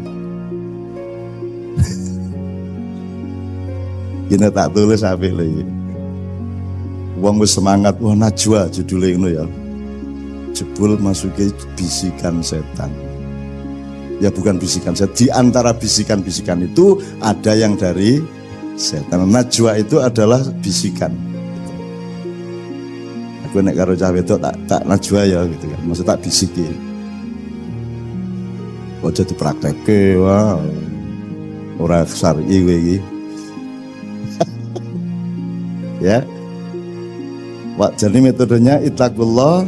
Kita tak tulis apik lagi. Wong wis semangat, wah najwa judulnya ngono ya. Jebul masuke bisikan setan. Ya bukan bisikan setan. Di antara bisikan-bisikan itu ada yang dari setan. Najwa itu adalah bisikan. Aku nek karo cah wedok tak najwa ya gitu kan. Maksud tak bisiki. Kok jadi praktekke wah. Ora syar'i kowe iki. Ya, jadi metodenya ittaqullah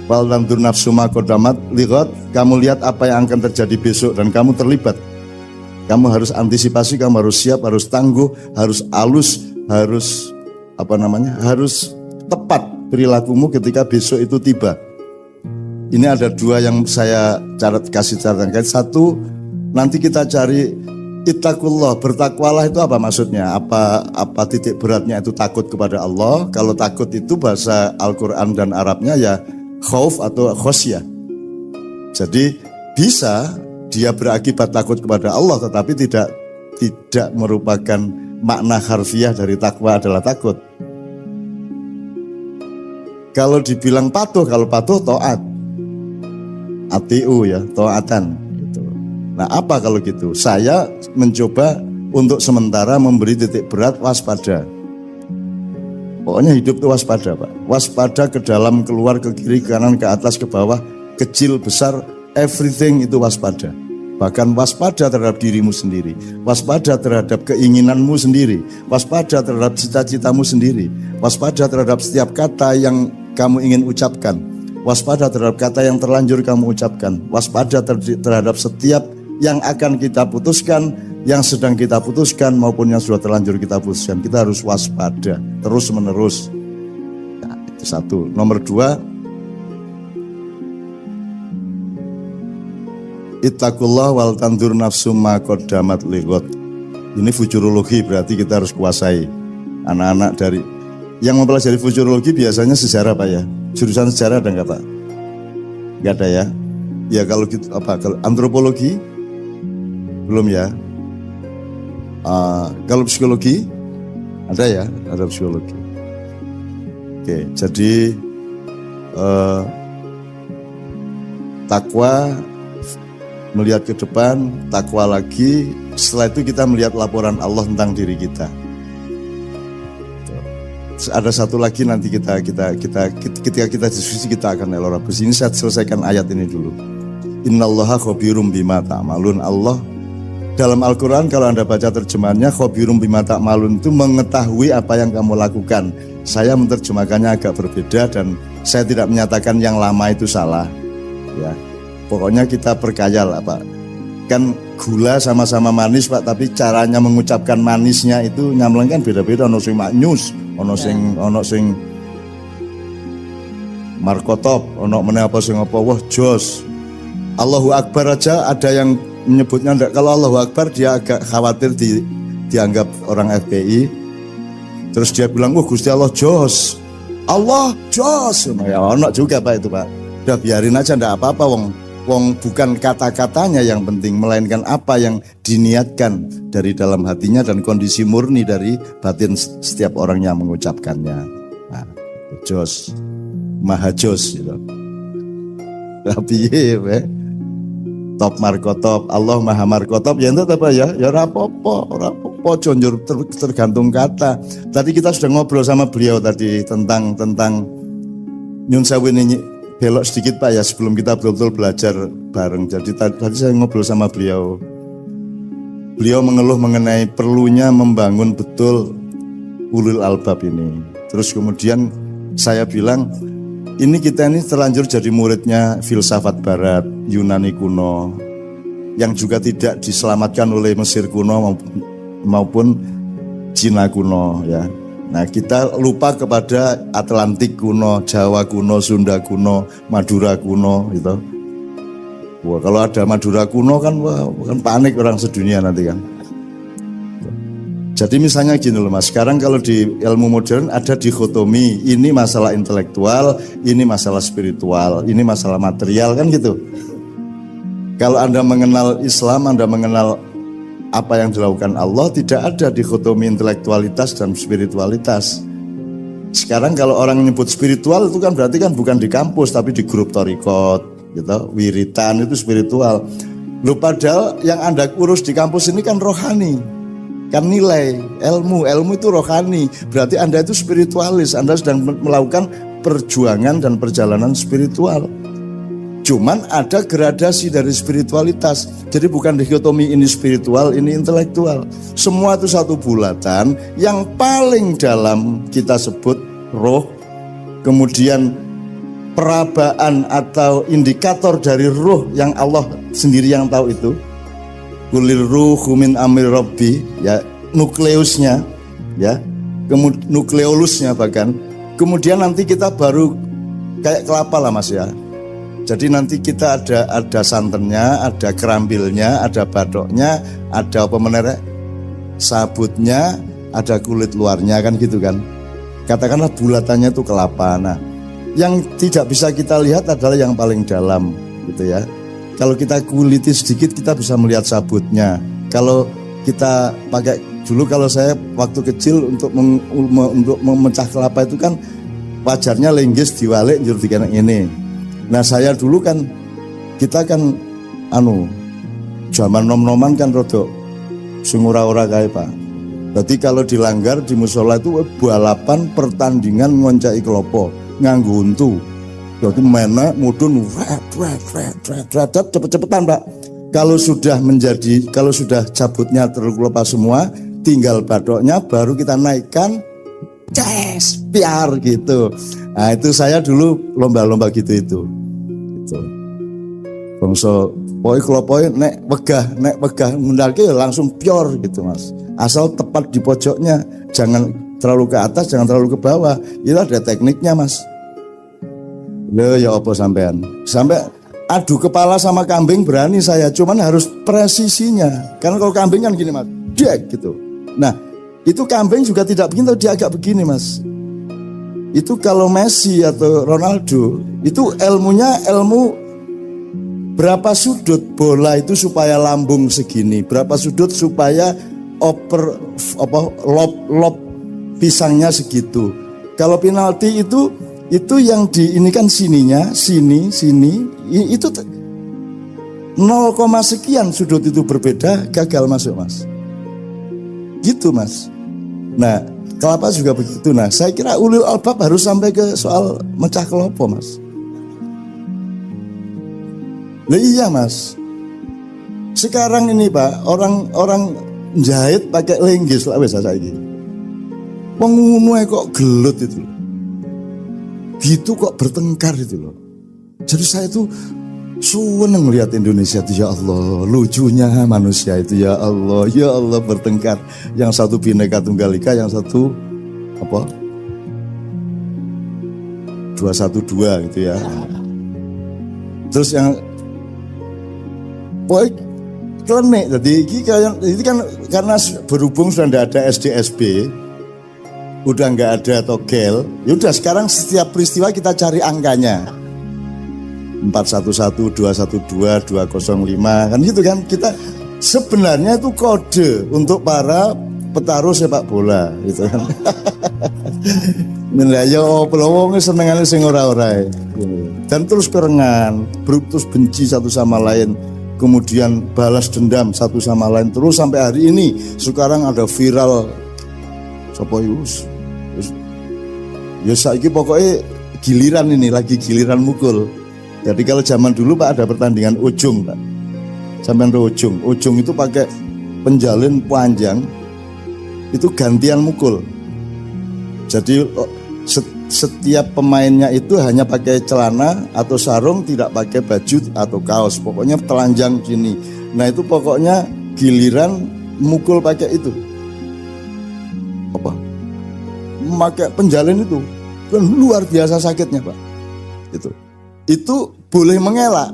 wal tandur nafsu ma qaddamat lighad. Kamu lihat apa yang akan terjadi besok dan kamu terlibat. Kamu harus antisipasi, kamu harus siap, harus tangguh, harus halus, harus harus tepat perilakumu ketika besok itu tiba. Ini ada 2 yang saya kasih catatan. Satu, nanti kita cari ittaqullah, bertakwalah itu apa maksudnya? Apa titik beratnya itu takut kepada Allah? Kalau takut itu bahasa Al-Quran dan Arabnya ya khauf atau khosyah. Jadi bisa dia berakibat takut kepada Allah, tetapi tidak merupakan makna harfiah dari takwa adalah takut. Kalau dibilang patuh, kalau patuh taat, atiu ya, taatan. Nah apa kalau gitu? Saya mencoba untuk sementara memberi titik berat waspada. Pokoknya hidup itu waspada Pak. Waspada ke dalam, keluar, ke kiri, ke kanan, ke atas, ke bawah, kecil, besar, everything itu waspada. Bahkan waspada terhadap dirimu sendiri, waspada terhadap keinginanmu sendiri, waspada terhadap cita-citamu sendiri, waspada terhadap setiap kata yang kamu ingin ucapkan, waspada terhadap kata yang terlanjur kamu ucapkan, waspada terhadap setiap yang akan kita putuskan, yang sedang kita putuskan maupun yang sudah terlanjur kita putuskan. Kita harus waspada terus menerus. Nah, itu satu. Nomor 2, ittaqullah wal tandur nafsum ma qaddamat lighad. Ini futurologi, berarti kita harus kuasai. Anak-anak dari yang mempelajari futurologi biasanya sejarah Pak ya. Jurusan sejarah ada nggak Pak? Nggak ada ya. Ya kalau gitu kalau antropologi belum ya. Kalau psikologi ada ya, ada psikologi. Oke, jadi takwa, melihat ke depan, takwa lagi. Setelah itu kita melihat laporan Allah tentang diri kita. Ada satu lagi nanti ketika kita diskusi kita akan elaborasi. Ini saya selesaikan ayat ini dulu. Innallaha khabirum bima ta'malun. Allah Dalam Al-Quran kalau Anda baca terjemahannya, khobirum bima ta'malun itu mengetahui apa yang kamu lakukan. Saya menerjemahkannya agak berbeda dan saya tidak menyatakan yang lama itu salah. Ya, pokoknya kita perkaya lah Pak. Kan gula sama-sama manis Pak, tapi caranya mengucapkan manisnya itu nyamleng kan beda-beda. Ono sing maknyus, ono sing markotop, ono meneh apa sing apa, wah jos. Allahu Akbar aja ada yang menyebutnya enggak. Kalau Allahu Akbar dia agak khawatir dianggap orang FPI. Terus dia bilang, wah Gusti Allah jos, Allah jos. Ya ono juga Pak itu Pak. Udah biarin aja enggak apa-apa wong bukan kata-katanya yang penting, melainkan apa yang diniatkan dari dalam hatinya dan kondisi murni dari batin setiap orang yang mengucapkannya. Nah, jos, maha jos gitu. Tapi top markotop, Allah maha markotop, ya itu apa ya? Ya rapopo jonjur tergantung kata. Tadi kita sudah ngobrol sama beliau tadi tentang nyun sewu ini. Belok sedikit Pak ya sebelum kita betul-betul belajar bareng. Jadi tadi saya ngobrol sama beliau. Beliau mengeluh mengenai perlunya membangun betul ulul albab ini. Terus kemudian saya bilang, ini kita ini terlanjur jadi muridnya filsafat barat, Yunani kuno, yang juga tidak diselamatkan oleh Mesir kuno maupun Cina kuno ya. Nah kita lupa kepada Atlantik kuno, Jawa kuno, Sunda kuno, Madura kuno gitu. Wah kalau ada Madura kuno kan, wah, kan panik orang sedunia nanti kan. Jadi misalnya gini loh Mas, sekarang kalau di ilmu modern ada dikotomi, ini masalah intelektual, ini masalah spiritual, ini masalah material kan gitu. Kalau Anda mengenal Islam, Anda mengenal apa yang dilakukan Allah, tidak ada dikotomi intelektualitas dan spiritualitas. Sekarang kalau orang menyebut spiritual itu kan berarti kan bukan di kampus tapi di grup torikot gitu, wiritan itu spiritual. Loh padahal yang Anda urus di kampus ini kan rohani, kan nilai, ilmu itu rohani. Berarti Anda itu spiritualis, Anda sedang melakukan perjuangan dan perjalanan spiritual. Cuman ada gradasi dari spiritualitas. Jadi bukan dikotomi ini spiritual, ini intelektual. Semua itu satu bulatan. Yang paling dalam kita sebut roh. Kemudian perabaan atau indikator dari roh yang Allah sendiri yang tahu itu. Kulir ruhu min amri rabbi, ya nukleusnya, ya nukleolusnya bahkan. Kemudian nanti kita baru kayak kelapa lah Mas ya. Jadi nanti kita ada santannya, ada kerambilnya, ada badoknya, ada apa menerek, sabutnya, ada kulit luarnya kan gitu kan. Katakanlah bulatannya itu kelapa. Nah, yang tidak bisa kita lihat adalah yang paling dalam gitu ya. Kalau kita kuliti sedikit kita bisa melihat sabutnya. Kalau kita pakai dulu, kalau saya waktu kecil untuk memecah kelapa itu kan wajarnya lenggis diwalik njur dikenek ini. Nah saya dulu kan, kita kan zaman nom-noman kan rodok sungura-ura kae Pak. Jadi kalau dilanggar di musola itu balapan pertandingan ngoncai kelopo nganggo untu. Jadi menek mudun cepet-cepetan Pak. Kalau sudah cabutnya terkelopa semua, tinggal badoknya baru kita naikkan, piar gitu. Nah itu saya dulu lomba-lomba gitu itu. Bangsa pokoknya kelopoi nek wegah mendaki langsung pior gitu Mas. Asal tepat di pojoknya, jangan terlalu ke atas, jangan terlalu ke bawah. Itu ada tekniknya Mas. Loh ya apa sampean? Sampai adu kepala sama kambing berani saya, cuman harus presisinya. Karena kalau kambing kan gini Mas, dek gitu. Nah itu kambing juga tidak begini, dia agak begini Mas. Itu kalau Messi atau Ronaldo itu ilmunya ilmu berapa sudut bola itu supaya lambung segini, berapa sudut supaya lob pisangnya segitu. Kalau penalti itu yang ini kan sininya, sini itu 0, sekian sudut itu berbeda, gagal masuk Mas. Gitu Mas. Nah kelapa juga begitu. Nah saya kira ulul albab harus sampai ke soal mecah kelopo Mas. Lah iya Mas. Sekarang ini Pak, orang jahit pakai linggis lah wis saiki. Wong ngono kok gelut itu loh. Gitu kok bertengkar itu loh. Jadi saya tuh seneng lihat Indonesia itu, ya Allah, lucunya manusia itu, ya Allah bertengkar. Yang satu Bhinneka Tunggal Ika, yang satu apa? 212 gitu ya. Terus yang boy klenik, jadi ini kan karena berhubung sudah tidak ada SD SD, udah nggak ada togel, yaudah sekarang setiap peristiwa kita cari angkanya 411, 212, 205 kan gitu kan. Kita sebenarnya itu kode untuk para petarung sepak bola gitu kan. Menilai wong senengane sing ora-ora dan terus kerengan, terus benci satu sama lain, kemudian balas dendam satu sama lain terus sampai hari ini. Sekarang ada viral sapa yus. Ya saiki pokoknya giliran ini lagi giliran mukul. Jadi kalau zaman dulu Pak ada pertandingan ujung Pak. Sampai ujung. Ujung itu pakai penjalin panjang. Itu gantian mukul. Jadi setiap pemainnya itu hanya pakai celana atau sarung, tidak pakai baju atau kaos. Pokoknya telanjang sini. Nah itu pokoknya giliran mukul pakai itu. Apa? Pakai penjalin itu. Kan luar biasa sakitnya Pak. Itu boleh mengelak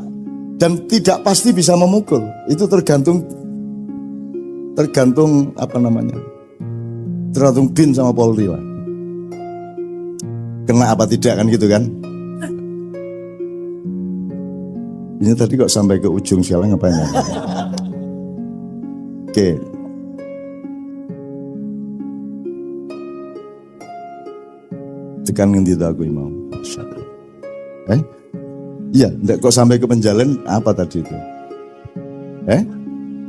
dan tidak pasti bisa memukul. Itu tergantung apa namanya? Tergantung BIN sama Polri lah. Kena apa tidak kan gitu kan. Ini tadi kok sampai ke ujung sekarang ngapain ya? Oke. Tekan ngendi aku mau. Iya, enggak kok sampai ke penjalan apa tadi itu?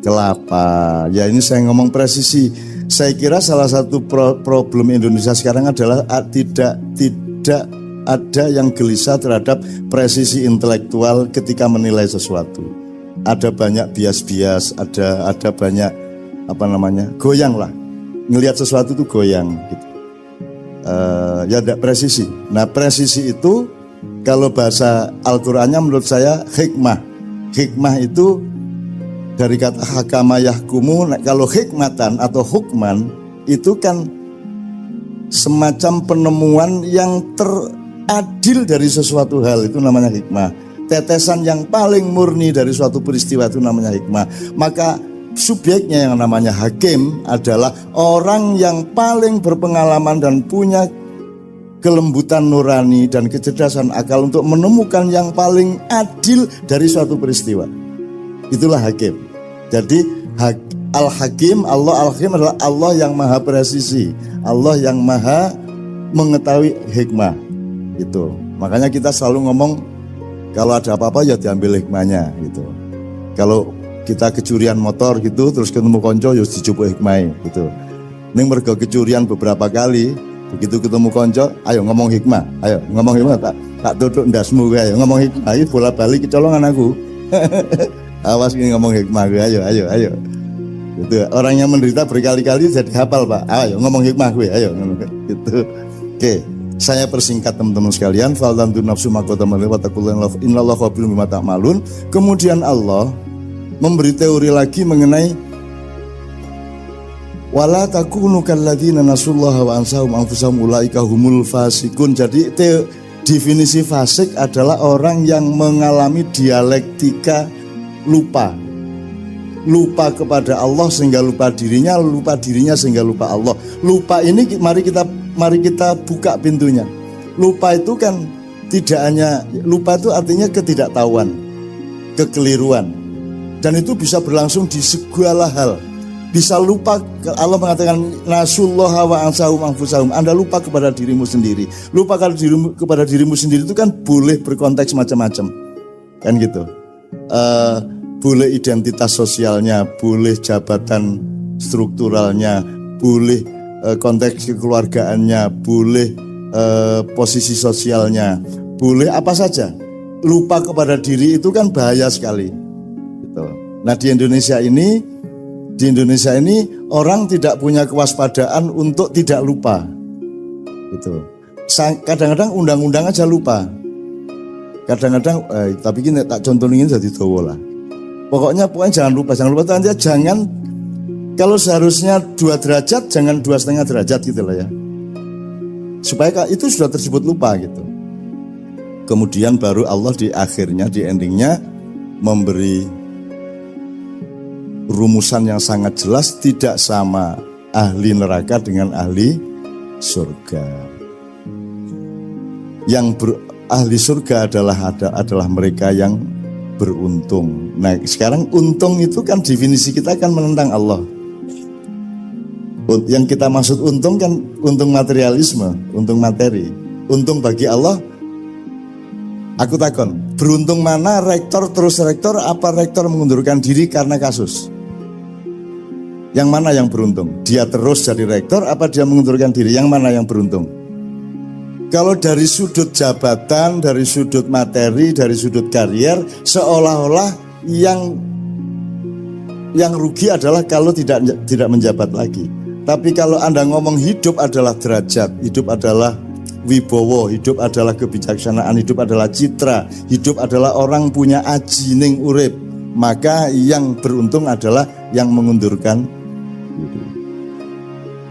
Kelapa. Ya ini saya ngomong presisi. Saya kira salah satu problem Indonesia sekarang adalah tidak ada yang gelisah terhadap presisi intelektual ketika menilai sesuatu. Ada banyak bias-bias, ada banyak apa namanya, goyang lah. Ngelihat sesuatu itu goyang gitu. Ya tidak presisi. Nah presisi itu kalau bahasa Al-Qur'annya menurut saya hikmah. Hikmah itu dari kata hakama yahkumu. Kalau hikmatan atau hukman itu kan semacam penemuan yang teradil dari sesuatu hal, itu namanya hikmah. Tetesan yang paling murni dari suatu peristiwa itu namanya hikmah. Maka subjeknya yang namanya hakim adalah orang yang paling berpengalaman dan punya kelembutan nurani dan kecerdasan akal untuk menemukan yang paling adil dari suatu peristiwa. Itulah hakim. Jadi Al-Hakim, Allah Al-Hakim adalah Allah yang maha presisi, Allah yang maha mengetahui hikmah. Itu. Makanya kita selalu ngomong kalau ada apa-apa ya diambil hikmahnya gitu. Kalau kita kecurian motor gitu terus ketemu konco ya dicoba hikmah gitu. Ning mergo kecurian beberapa kali, begitu ketemu konco, ayo ngomong hikmah, ayo ngomong hikmah, tak tutuk ndasmu kowe, ayo ngomong hikmah, ayo bola-balik kecolongan aku. Awas ini ngomong hikmah gue, ayo. Gitu. Orang yang menderita berkali-kali jadi hafal Pak. Ayo ngomong hikmah gue, ayo. Gitu. Oke, saya persingkat teman-teman sekalian. Faltantu nafsu makotamalun wa taqullaha innallaha khabirun bima ta'malun. Kemudian Allah memberi teori lagi mengenai wala takunu kalladzina nasullaha wa ansahum anfusahum ulaika humul fasikun. Jadi definisi fasik adalah orang yang mengalami dialektika lupa kepada Allah sehingga lupa dirinya sehingga lupa Allah. Lupa ini mari kita buka pintunya. Lupa itu kan tidak hanya lupa, itu artinya ketidaktahuan, kekeliruan, dan itu bisa berlangsung di segala hal. Bisa lupa, Allah mengatakan nasullaha wa ansahum anfusahum. Anda lupa kepada dirimu sendiri. Lupa kepada dirimu sendiri itu kan boleh berkonteks macam-macam, kan gitu. Boleh identitas sosialnya, boleh jabatan strukturalnya, boleh konteks kekeluargaannya, boleh posisi sosialnya, boleh apa saja. Lupa kepada diri itu kan bahaya sekali gitu. Nah di Indonesia ini orang tidak punya kewaspadaan untuk tidak lupa. Gitu. Kadang-kadang undang-undang aja lupa. Kadang-kadang, tapi gini tak contohin jadi dawa lah. Pokoknya jangan lupa nanti jangan, kalau seharusnya 2 derajat jangan 2,5 derajat gitu lah ya. Supaya itu sudah tersebut lupa gitu. Kemudian baru Allah di akhirnya, di endingnya memberi rumusan yang sangat jelas, tidak sama ahli neraka dengan ahli surga. Ahli surga adalah mereka yang beruntung. Nah sekarang untung itu kan definisi kita kan menentang Allah. Yang kita maksud untung kan untung materialisme, untung materi. Untung bagi Allah, aku takon, beruntung mana rektor terus rektor, apa rektor mengundurkan diri karena kasus? Yang mana yang beruntung? Dia terus jadi rektor, apa dia mengundurkan diri? Yang mana yang beruntung? Kalau dari sudut jabatan, dari sudut materi, dari sudut karier, seolah-olah yang rugi adalah kalau tidak menjabat lagi. Tapi kalau Anda ngomong hidup adalah derajat, hidup adalah wibowo, hidup adalah kebijaksanaan, hidup adalah citra, hidup adalah orang punya aji ning urip, maka yang beruntung adalah yang mengundurkan diri.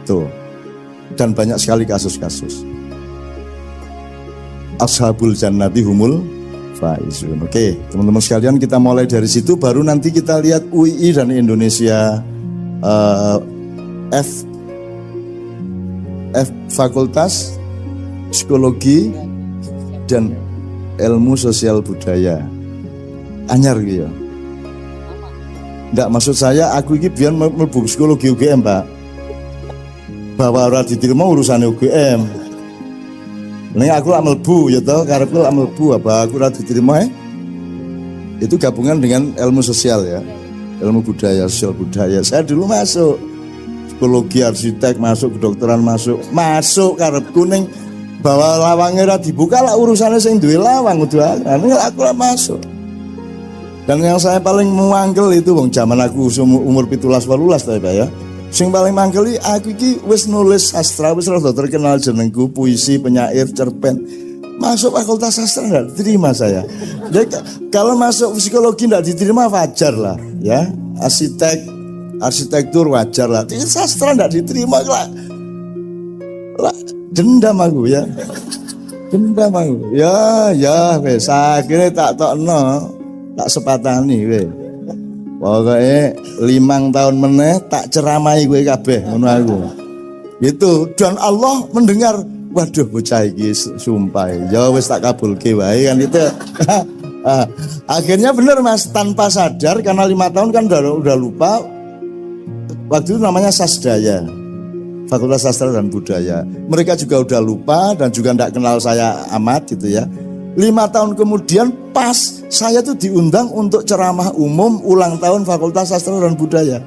Tuh. Dan banyak sekali kasus-kasus. Ashabul jannati humul faizun. Oke, teman-teman sekalian, kita mulai dari situ, baru nanti kita lihat UII dan Indonesia F Fakultas Psikologi dan Ilmu Sosial Budaya. Anyar gitu ya. Enggak, maksud saya aku ini biar mlebu psikologi UGM, Pak. Bahwa ora diterima urusan UGM. Nek aku lak mlebu ya toh, karepku lak mlebu apa aku ora diterima itu gabungan dengan ilmu sosial ya. Ilmu budaya, sosial budaya. Saya dulu masuk psikologi, arsitek, masuk kedokteran, masuk karepku ning bahwa lawangnya ora dibuka lah urusannya sing duwe lawang kudu aku lah masuk. Dan yang saya paling memanggil itu wong zaman aku umur 17-18 ta ya. Sing paling manggeli aku iki wis nulis sastra, wis rada terkenal jenengku, puisi, penyair, cerpen. Masuk fakultas sastra enggak diterima saya. Jadi kalau masuk psikologi enggak diterima wajar lah ya. Arsitektur wajar lah. Tapi sastra enggak diterima lah. Dendam aku ya. Dendam aku. Ya wis akhirnya tak tokno, tak sepatani wis. Pokoknya 5 tahun meneh tak ceramai gue kabeh ngono aku. Gitu, dan Allah mendengar, waduh bocah iki sumpah. Ya wis tak kabulke wae kan itu. Akhirnya bener Mas, tanpa sadar karena 5 tahun kan udah lupa. Waktu itu namanya Sasdaya, Fakultas Sastra dan Budaya. Mereka juga udah lupa dan juga enggak kenal saya amat gitu ya. 5 tahun kemudian pas saya tuh diundang untuk ceramah umum ulang tahun Fakultas Sastra dan Budaya.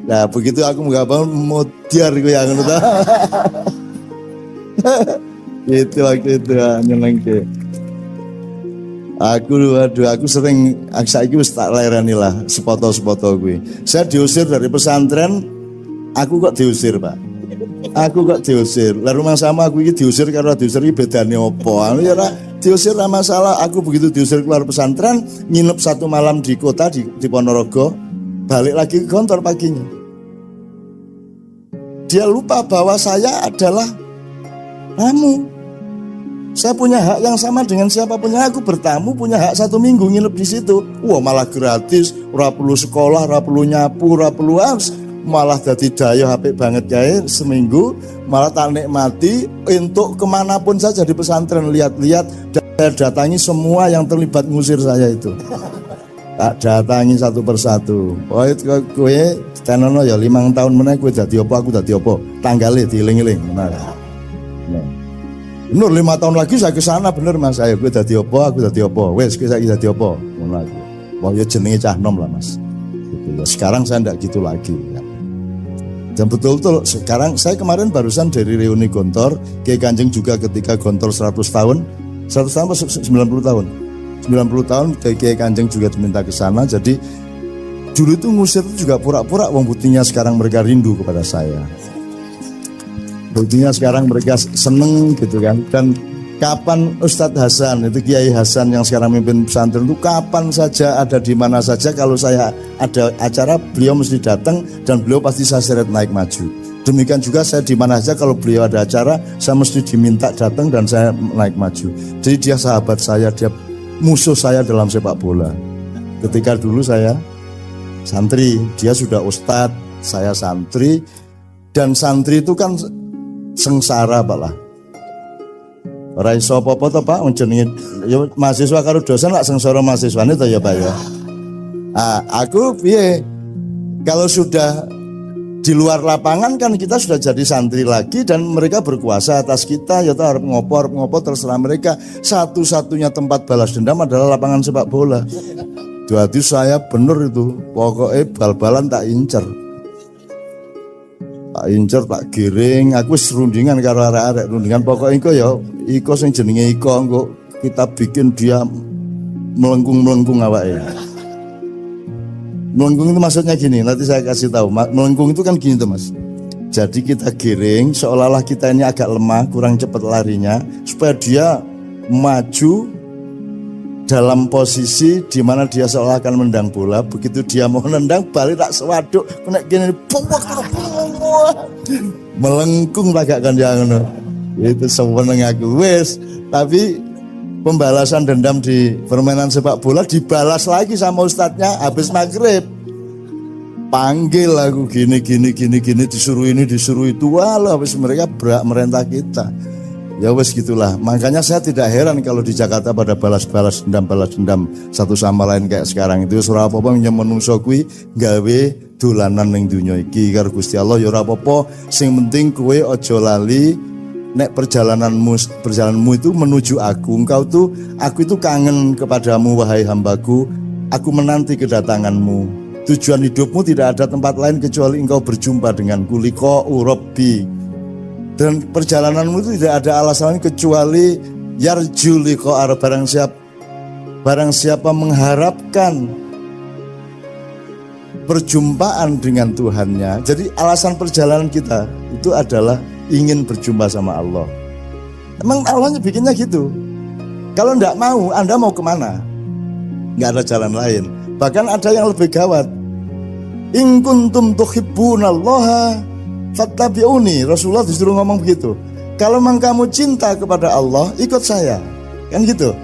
Nah begitu aku nggak mau modiar gue yang itu. Itu waktu itu nyenengke. Aku sering saiki wis tak lereni lah sepoto-sepoto gue. Saya diusir dari pesantren, aku kok diusir Pak. Aku kok diusir. Lah rumah sama aku ini diusir karena diusir ini bedanya opo. Ya diusir lah masalah. Aku begitu diusir keluar pesantren, nginep 1 malam di kota di Ponorogo, balik lagi ke kantor paginya. Dia lupa bahwa saya adalah tamu. Saya punya hak yang sama dengan siapapun yang aku bertamu, punya hak 1 minggu nginep di situ. Wah malah gratis, ora perlu sekolah, ora perlu nyapu, ora perlu malah jadi daya HP banget kayak seminggu, malah tak nikmati untuk kemanapun saja di pesantren, lihat-lihat dan saya datangi semua yang terlibat ngusir saya itu. Tak datangi satu persatu. Oh itu gue tenono ya 5 tahun meneh gue dadi apa, aku dadi apa, tanggalnya dieling-eling. Bener 5 tahun lagi saya ke sana bener Mas, saya gue dadi apa, aku dadi apa, wes gue saiki dadi apa, ngono lagi. Wah ya jenenge cah nom lah Mas. Gitu ya. Sekarang saya ndak gitu lagi. Ya. Dan betul-betul sekarang saya kemarin barusan dari reuni Gontor, Kiai Kanjeng juga ketika Gontor 100 tahun 90 tahun 90 tahun Kiai Kanjeng juga diminta ke sana. Jadi Dulu itu ngusir itu juga pura-pura, wong buktinya sekarang mereka rindu kepada saya. Buktinya sekarang mereka seneng gitu kan. Dan kapan Ustadz Hasan, itu Kiai Hasan yang sekarang memimpin pesantren itu kapan saja, ada di mana saja, kalau saya ada acara beliau mesti datang dan beliau pasti saya seret naik maju. Demikian juga saya di mana saja kalau beliau ada acara, saya mesti diminta datang dan saya naik maju. Jadi dia sahabat saya, dia musuh saya dalam sepak bola. Ketika dulu saya santri, dia sudah ustadz, saya santri, dan santri itu kan sengsara Pak lah. Ora iso apa-apa to Pak, jenenge ya mahasiswa karo dosen lak sengsara mahasiswane to ya Pak ya. Aku piye? Kalau sudah di luar lapangan kan kita sudah jadi santri lagi dan mereka berkuasa atas kita, ya harus ngopo terserah mereka. Satu-satunya tempat balas dendam adalah lapangan sepak bola. Jadi saya bener itu, pokoknya bal-balan tak incer. Tak incer, tak giring, aku serundingan karo arek-arek rundingan pokoknya iko sing jenenge iko kita bikin dia melengkung awake. Melengkung itu maksudnya gini, nanti saya kasih tahu. Melengkung itu kan gini tuh Mas. Jadi kita giring seolah-olah kita ini agak lemah, kurang cepat larinya, supaya dia maju dalam posisi di mana dia seolah akan mendang bola. Begitu dia mau nendang, balik tak sewaduk, kena gini, melengkung agak kan jangan. Itu seweneng aku wes. Tapi pembalasan dendam di permainan sepak bola dibalas lagi sama ustadznya habis maghrib. Panggil aku gini disuruh ini disuruh itu, walah habis mereka berak merentah kita. Ya wes gitulah. Makanya saya tidak heran kalau di Jakarta pada balas dendam satu sama lain kayak sekarang itu. Ora apa-apa menyang menungso kuwi gawe dolanan ning donya iki karo Gusti Allah ya ora apa-apa. Sing penting kowe aja lali nek perjalananmu itu menuju aku. Aku itu kangen kepadamu wahai hambaku. Aku menanti kedatanganmu. Tujuan hidupmu tidak ada tempat lain kecuali engkau berjumpa denganku. Liqa'u Rabbi. Dan perjalananmu itu tidak ada alasan kecuali yarju liqa'a. Barang siapa mengharapkan perjumpaan dengan Tuhannya. Jadi alasan perjalanan kita itu adalah ingin berjumpa sama Allah. Emang Allahnya bikinnya gitu. Kalau enggak mau, Anda mau kemana? Enggak ada jalan lain. Bahkan ada yang lebih gawat. In kuntum tuhibbunallaha fattabi'uni. Rasulullah disuruh ngomong begitu. Kalau memang kamu cinta kepada Allah, ikut saya. Kan gitu.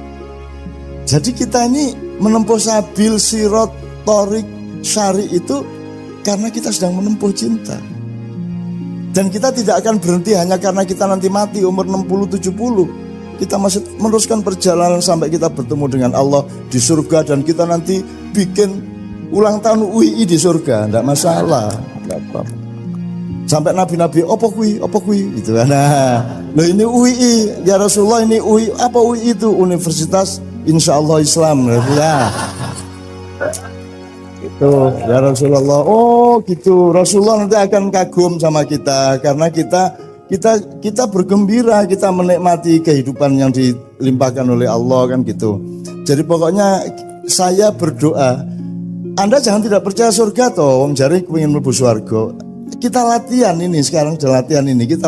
Jadi kita ini menempuh sabil sirat torik syari itu karena kita sedang menempuh cinta. Dan kita tidak akan berhenti hanya karena kita nanti mati umur 60-70. Kita masih meneruskan perjalanan sampai kita bertemu dengan Allah di surga. Dan kita nanti bikin ulang tahun UI di surga. Tidak masalah, tidak apa-apa. Sampai nabi-nabi, apa kui gitu kan. Nah, loh ini UI ya Rasulullah, ini UI. Apa UI itu? Universitas Insya Allah Islam. Nah, itu ya Rasulullah. Oh gitu, Rasulullah nanti akan kagum sama kita karena kita bergembira, kita menikmati kehidupan yang dilimpahkan oleh Allah kan gitu. Jadi pokoknya saya berdoa, Anda jangan tidak percaya surga toh, wong jari pengen mlebu surga. Kita latihan ini sekarang, kita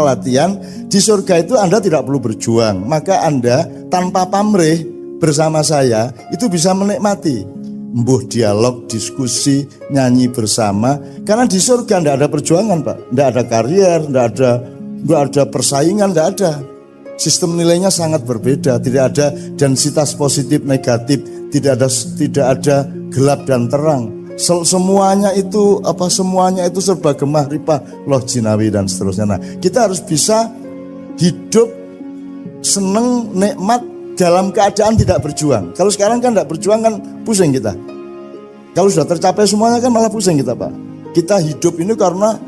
latihan di surga itu Anda tidak perlu berjuang, maka Anda tanpa pamrih bersama saya itu bisa menikmati mbuh dialog, diskusi, nyanyi bersama. Karena di surga tidak ada perjuangan Pak, tidak ada karier, tidak ada persaingan, tidak ada. Sistem nilainya sangat berbeda, tidak ada densitas positif negatif, tidak ada gelap dan terang. Semuanya itu serba gemah ripah loh jinawi dan seterusnya. Nah, kita harus bisa hidup seneng nikmat dalam keadaan tidak berjuang. Kalau sekarang kan tidak berjuang kan pusing kita. Kalau sudah tercapai semuanya kan malah pusing kita Pak. Kita hidup ini karena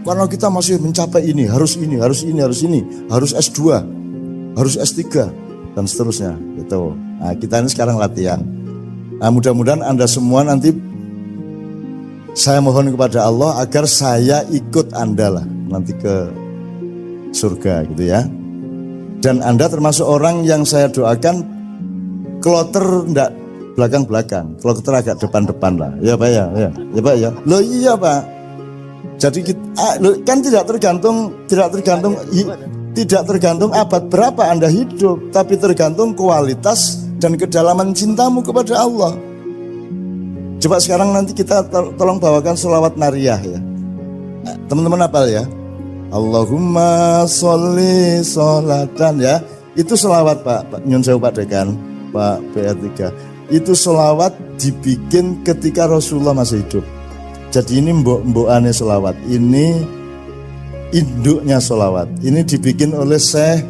kita masih mencapai ini, harus S2, harus S3 dan seterusnya gitu. Nah, kita ini sekarang latihan. Nah, mudah-mudahan Anda semua nanti, saya mohon kepada Allah agar saya ikut Anda lah nanti ke surga gitu ya. Dan Anda termasuk orang yang saya doakan kloter belakang-belakang. Kalau kita agak depan-depan lah. Ya Pak ya, ya Pak ya. Loh iya Pak. Jadi kan tidak tergantung abad berapa Anda hidup, tapi tergantung kualitas dan kedalaman cintamu kepada Allah. Coba sekarang nanti kita tolong bawakan sholawat nariyah ya. Teman-teman hafal ya. Allahumma sholli sholatan ya. Itu sholawat Pak Nyun Sewu Pak Dekan, Pak PR3. Itu sholawat dibikin ketika Rasulullah masih hidup. Jadi ini mbok-mbokane sholawat. Ini induknya sholawat. Ini dibikin oleh Syekh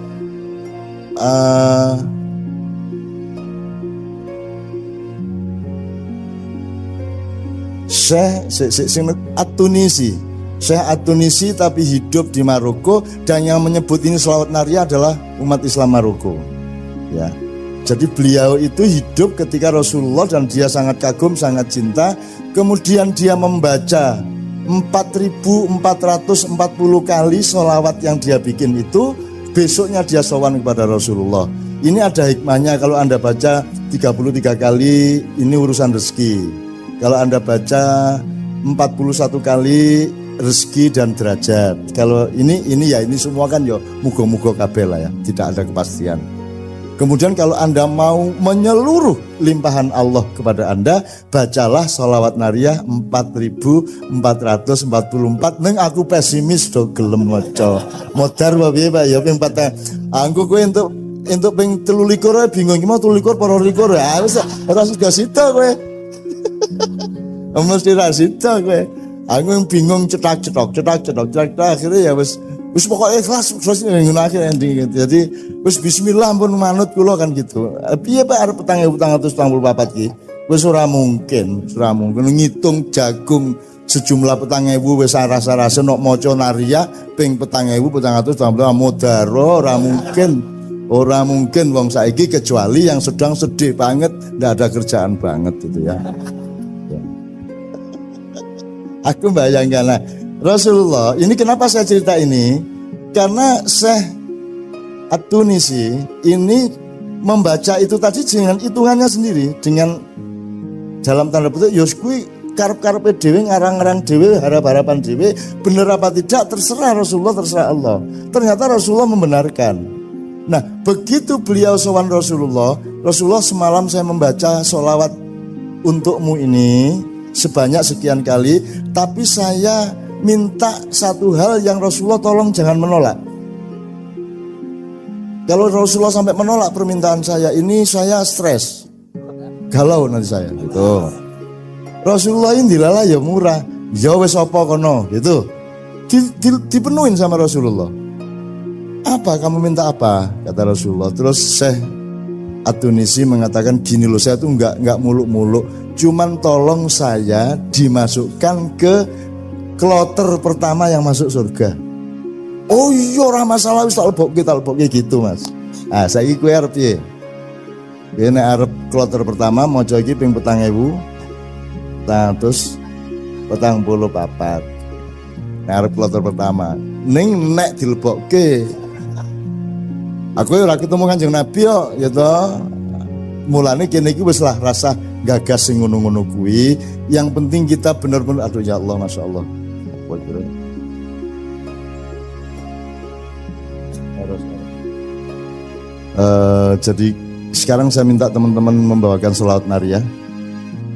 At-Tunisi. Syekh At-Tunisi tapi hidup di Maroko, dan yang menyebut ini sholawat nariyah adalah umat Islam Maroko. Ya. Jadi beliau itu hidup ketika Rasulullah dan dia sangat kagum, sangat cinta. Kemudian dia membaca 4.440 kali sholawat yang dia bikin itu. Besoknya dia sowan kepada Rasulullah. Ini ada hikmahnya, kalau Anda baca 33 kali ini urusan rezeki. Kalau Anda baca 41 kali rezeki dan derajat. Kalau ini semua kan ya muga-muga kabeh lah ya, tidak ada kepastian. Kemudian kalau Anda mau menyeluruh limpahan Allah kepada Anda, bacalah sholawat nariyah 4.444. Neng aku pesimis do gelem maca. Modar wae piye Pak ya ping 4. Anggo kowe entuk ping 23 bingung iki mau 23 para 24 ya wis ora sida sida kowe. Mesti ra sida kowe. Aku bingung cetak akhirnya ya wis pokoknya ikhlas ngono akhir ending. Jadi wis bismillah pun manut kula kan gitu. Piye Pak arep 4.444 ki? Wis ora mungkin ngitung jagung sejumlah 4.000 wis rasa-rasa nok maca nariyah ping 4.444 modaro ora mungkin wong saiki kecuali yang sedang sedih banget, ndak ada kerjaan banget gitu ya. Aku bayangkan lah Rasulullah, ini kenapa saya cerita ini? Karena Syekh At-Tunisi ini membaca itu tadi dengan hitungannya sendiri, dengan dalam tanda petik yos kuwi karep-karepe dhewe, ngarang-ngarang dhewe, harap-harapan dhewe, bener apa tidak terserah Rasulullah, terserah Allah. Ternyata Rasulullah membenarkan. Nah, begitu beliau sowan Rasulullah semalam saya membaca sholawat untukmu ini sebanyak sekian kali, tapi saya minta satu hal yang Rasulullah tolong jangan menolak. Kalau Rasulullah sampai menolak permintaan saya ini, saya stres, galau nanti saya gitu. Rasulullah ini dilala ya murah, ya wes apa kono gitu, dipenuhin sama Rasulullah. Apa kamu minta apa? Kata Rasulullah. Terus Syekh At-Tunisi mengatakan gini loh, saya tuh nggak muluk-muluk, cuman tolong saya dimasukkan ke kloter pertama yang masuk surga. Oh iya ora masalah, wis tak lebokke gitu Mas. Ah saiki kowe arep piye? Kowe nek arep kloter pertama maca iki ping 4.000 terus 44. Nek arep kloter pertama ning nek dilebokke aku ora ketemu Kanjeng Nabi yo ya toh. Mulane kene iki wis lah rasa gagas sing ngono-ngono kuwi. Yang penting kita benar-benar aduh ya Allah masyaallah. Jadi sekarang saya minta teman-teman membawakan sholawat nariyah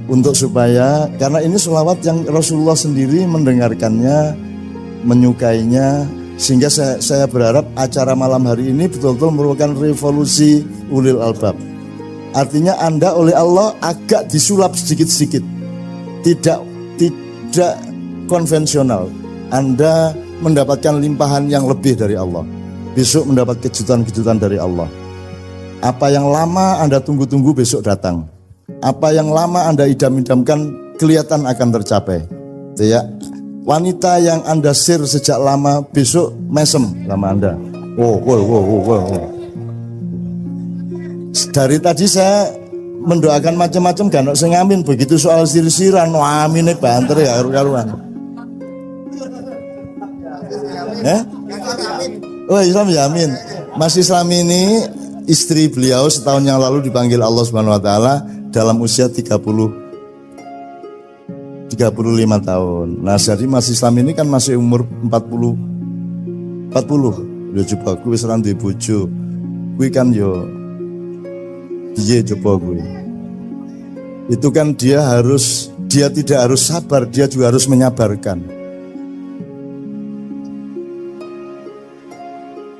untuk supaya, karena ini sholawat yang Rasulullah sendiri mendengarkannya, menyukainya, sehingga saya berharap acara malam hari ini betul-betul merupakan revolusi ulil albab. Artinya Anda oleh Allah agak disulap sedikit-sedikit, tidak konvensional. Anda mendapatkan limpahan yang lebih dari Allah. Besok mendapat kejutan-kejutan dari Allah. Apa yang lama Anda tunggu-tunggu besok datang. Apa yang lama Anda idam-idamkan kelihatan akan tercapai. Ya. Wanita yang Anda sir sejak lama besok mesem sama Anda. Wow. Dari tadi saya mendoakan macam-macam kan, saya ngamin begitu soal sir-siran, amine banter ya karu-karuan. Oh Islam yamin. Mas Islam ini istri beliau setahun yang lalu dipanggil Allah Subhanahu Wa Taala dalam usia 35 tahun. Nah, jadi Mas Islam ini kan masih umur 40. Yo coba kuwi wis ora duwe bojo. Kuwi kan yo piye coba kuwi. Itu kan dia tidak harus sabar, dia juga harus menyabarkan.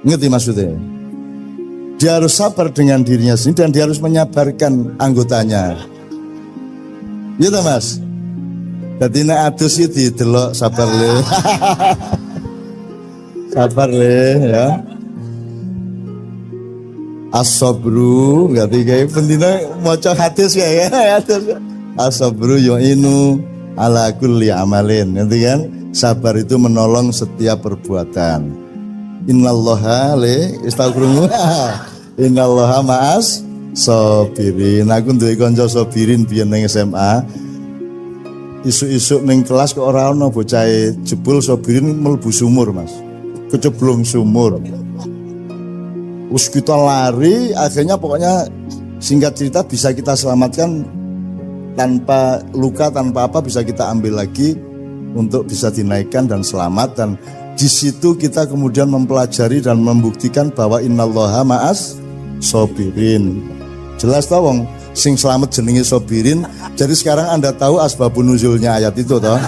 Ngerti maksudnya? Dia harus sabar dengan dirinya sendiri dan dia harus menyabarkan anggotanya. Iya tak Mas? Jadi nek adus iki didelok sabar le. Sabar le ya. As-sabru ngerti kae pendina maca hadis kae ya. As-sabru yu'inu ala kulli amalin. Ngerti kan? Sabar itu menolong setiap perbuatan. Innallaha le istaghfiru. Innallaha ma'as sabirin. Aku duwe kanca sabirin biyen ning SMA. Isuk-isuk ning kelas kok ora ana bocah jebul sabirin mlebu sumur, Mas. Keceblong sumur. Us kita lari, akhirnya pokoknya singkat cerita bisa kita selamatkan tanpa luka, tanpa apa bisa kita ambil lagi untuk bisa dinaikkan dan selamat. Dan di situ kita kemudian mempelajari dan membuktikan bahwa innallaha ma'as sabirin. Jelas tau wong sing selamat jenenge sabirin. Jadi sekarang Anda tahu asbabun nuzulnya ayat itu toh.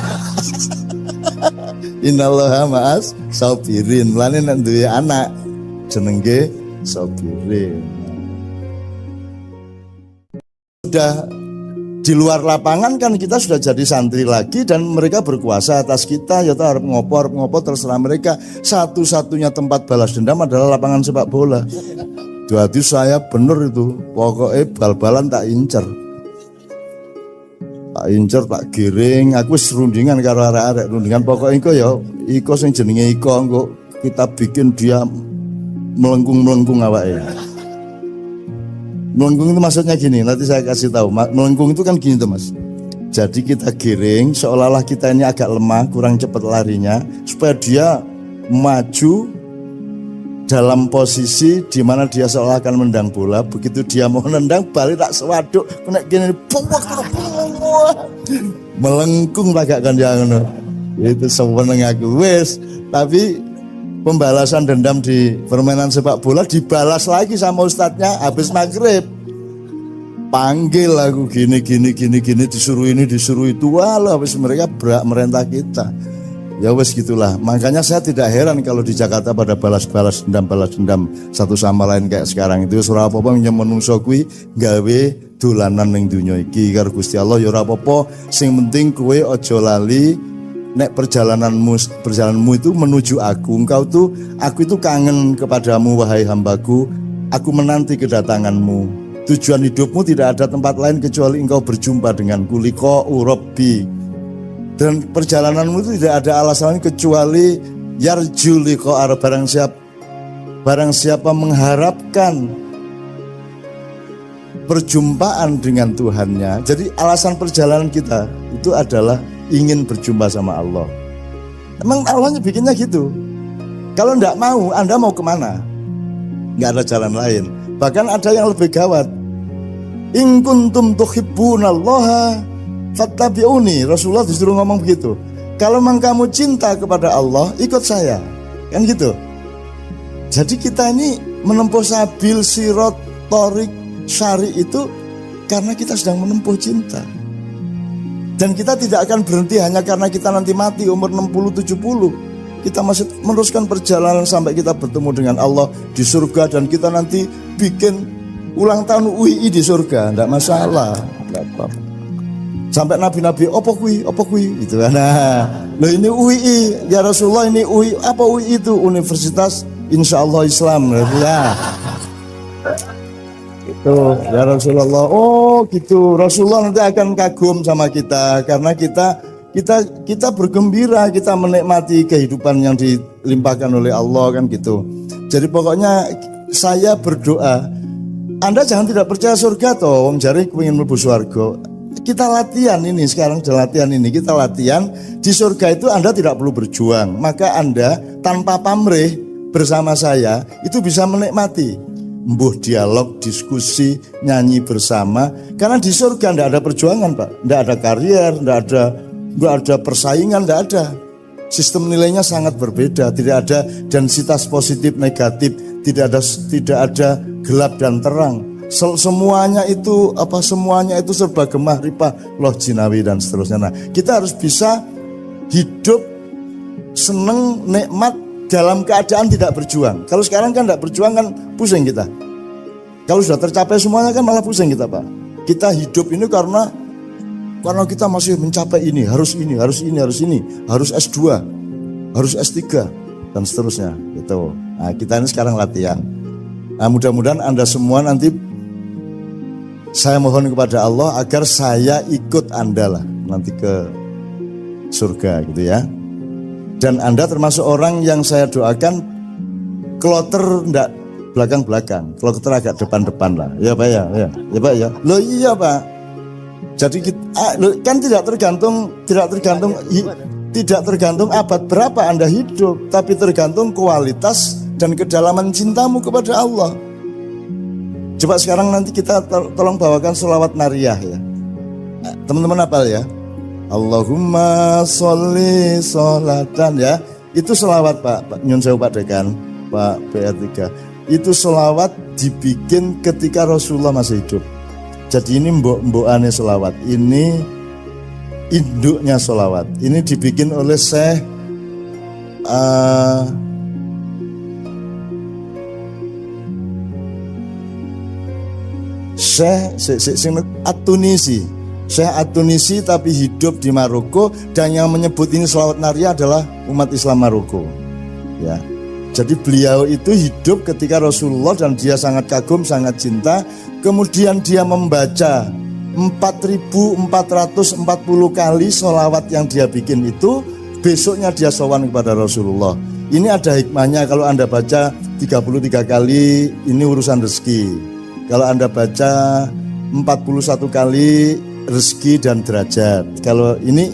Innallaha ma'as sabirin. Lane nek duwe anak jenenge sabirin. Sudah di luar lapangan kan kita sudah jadi santri lagi dan mereka berkuasa atas kita. Ya harap ngopo terserah mereka. Satu-satunya tempat balas dendam adalah lapangan sepak bola. Jadi saya bener itu, pokoknya bal-balan tak incer, tak giring. Aku serundingan karo arek-arek, rundingan pokoknya iko sing jenenge iko kita bikin dia melengkung awake. Melengkung itu maksudnya gini, nanti saya kasih tahu. Melengkung itu kan gini tuh Mas. Jadi kita giring seolah-olah kita ini agak lemah, kurang cepat larinya, supaya dia maju dalam posisi di mana dia seolah akan menendang bola. Begitu dia mau nendang, balik tak sewaduk, kena gini, melengkung agak kan yang itu seweneng aku wes. Tapi pembalasan dendam di permainan sepak bola dibalas lagi sama ustadznya habis maghrib. Panggil aku gini disuruh ini disuruh itu, walau habis mereka berak merentah kita. Ya wes gitulah. Makanya saya tidak heran kalau di Jakarta pada balas dendam satu sama lain kayak sekarang itu. Ora apa-apa nyem menungso kuwi gawe dolanan ning donya iki karo Gusti Allah ya ora apa-apa. Sing penting kowe aja lali nek perjalananmu itu menuju aku. Aku itu kangen kepadamu wahai hambaku. Aku menanti kedatanganmu. Tujuan hidupmu tidak ada tempat lain kecuali engkau berjumpa denganku. Liqa'u Rabbi. Dan perjalananmu itu tidak ada alasan kecuali yarju liqa'a. Barang siapa mengharapkan perjumpaan dengan Tuhannya. Jadi alasan perjalanan kita itu adalah ingin berjumpa sama Allah. Emang Allahnya bikinnya gitu. Kalau enggak mau, Anda mau kemana? Enggak ada jalan lain. Bahkan ada yang lebih gawat. In kuntum tuhibbunallaha fattabi'uni. Rasulullah disuruh ngomong begitu. Kalau memang kamu cinta kepada Allah, ikut saya. Kan gitu. Jadi kita ini menempuh sabil sirat torik syari itu karena kita sedang menempuh cinta. Dan kita tidak akan berhenti hanya karena kita nanti mati umur 60-70. Kita masih meneruskan perjalanan sampai kita bertemu dengan Allah di surga. Dan kita nanti bikin ulang tahun UI di surga. Tidak masalah. Tidak apa-apa. Sampai nabi-nabi, apa kui gitu. Nah, loh ini UI. Ya Rasulullah ini UI. Apa UI itu? Universitas Insya Allah Islam. Ya. Tuh, ya Rasulullah. Oh gitu. Rasulullah nanti akan kagum sama kita karena kita bergembira, kita menikmati kehidupan yang dilimpahkan oleh Allah kan gitu. Jadi pokoknya saya berdoa, Anda jangan tidak percaya surga toh, wong jari pengen mlebu surga. Kita latihan ini sekarang, kita latihan di surga itu Anda tidak perlu berjuang. Maka Anda tanpa pamrih bersama saya itu bisa menikmati. mbuh dialog, diskusi, nyanyi bersama. Karena di surga tidak ada perjuangan, Pak. Tidak ada karier, tidak ada persaingan, tidak ada. Sistem nilainya sangat berbeda, tidak ada densitas positif negatif, tidak ada gelap dan terang. Semuanya itu serba gemah ripah loh jinawi dan seterusnya. Nah, kita harus bisa hidup seneng nikmat dalam keadaan tidak berjuang. Kalau sekarang kan tidak berjuang kan pusing kita. Kalau sudah tercapai semuanya kan malah pusing kita, Pak. Kita hidup ini karena kita masih mencapai ini, harus S2, harus S3 dan seterusnya gitu. Nah, kita ini sekarang latihan. Nah, mudah-mudahan Anda semua nanti, saya mohon kepada Allah agar saya ikut Anda lah nanti ke surga gitu ya. Dan Anda termasuk orang yang saya doakan kloter enggak belakang-belakang, kloter agak depan-depan lah. Ya Pak ya, Pak ya. Loh iya Pak. Jadi kan tidak tergantung abad berapa Anda hidup, tapi tergantung kualitas dan kedalaman cintamu kepada Allah. Coba sekarang nanti kita tolong bawakan sholawat nariyah ya. Teman-teman hafal ya. Allahumma sholli sholatan ya. Itu sholawat Pak Nyun Sewu Pak Dekan, Pak PR3. Itu sholawat dibikin ketika Rasulullah masih hidup. Jadi ini mbok-mbokane sholawat. Ini induknya sholawat. Ini dibikin oleh Syekh At-Tunisi. Syekh At-Tunisi tapi hidup di Maroko, dan yang menyebut ini sholawat nariyah adalah umat Islam Maroko. Ya. Jadi beliau itu hidup ketika Rasulullah dan dia sangat kagum, sangat cinta. Kemudian dia membaca 4.440 kali sholawat yang dia bikin itu. Besoknya dia sowan kepada Rasulullah. Ini ada hikmahnya, kalau Anda baca 33 kali ini urusan rezeki. Kalau Anda baca 41 kali rezeki dan derajat. Kalau ini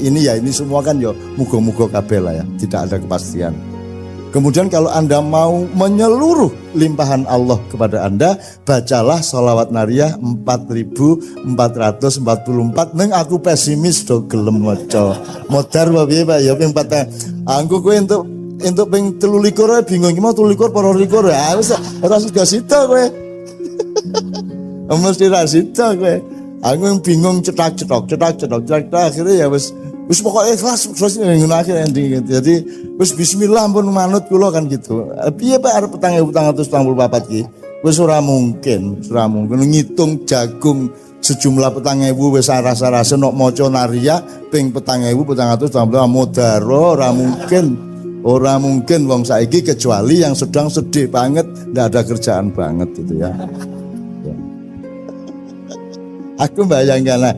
semua kan ya muga-muga kabeh lah ya, tidak ada kepastian. Kemudian kalau Anda mau menyeluruh limpahan Allah kepada Anda, bacalah sholawat nariyah 4.444. Neng aku pesimis do gelem maca. Modar wae piye Pak ya ping 4. Anggo kowe entuk ping 23 bingung iki mau 23 para 24. Ah wis ora sida kowe. Mesti ra sida kowe. Aku yang bingung cetak akhirnya ya wis pokoknya ikhlas terus ngono akhir ending gitu. Jadi wis bismillah pun manut kula kan gitu. Piye Pak arep 4.444 ki? Wis ora mungkin ngitung jagung sejumlah 4.000 wis rasa-rasa nok maca nariyah ping 4.444 modaro ora mungkin wong saiki kecuali yang sedang sedih banget, ndak ada kerjaan banget gitu ya. Aku bayangkan lah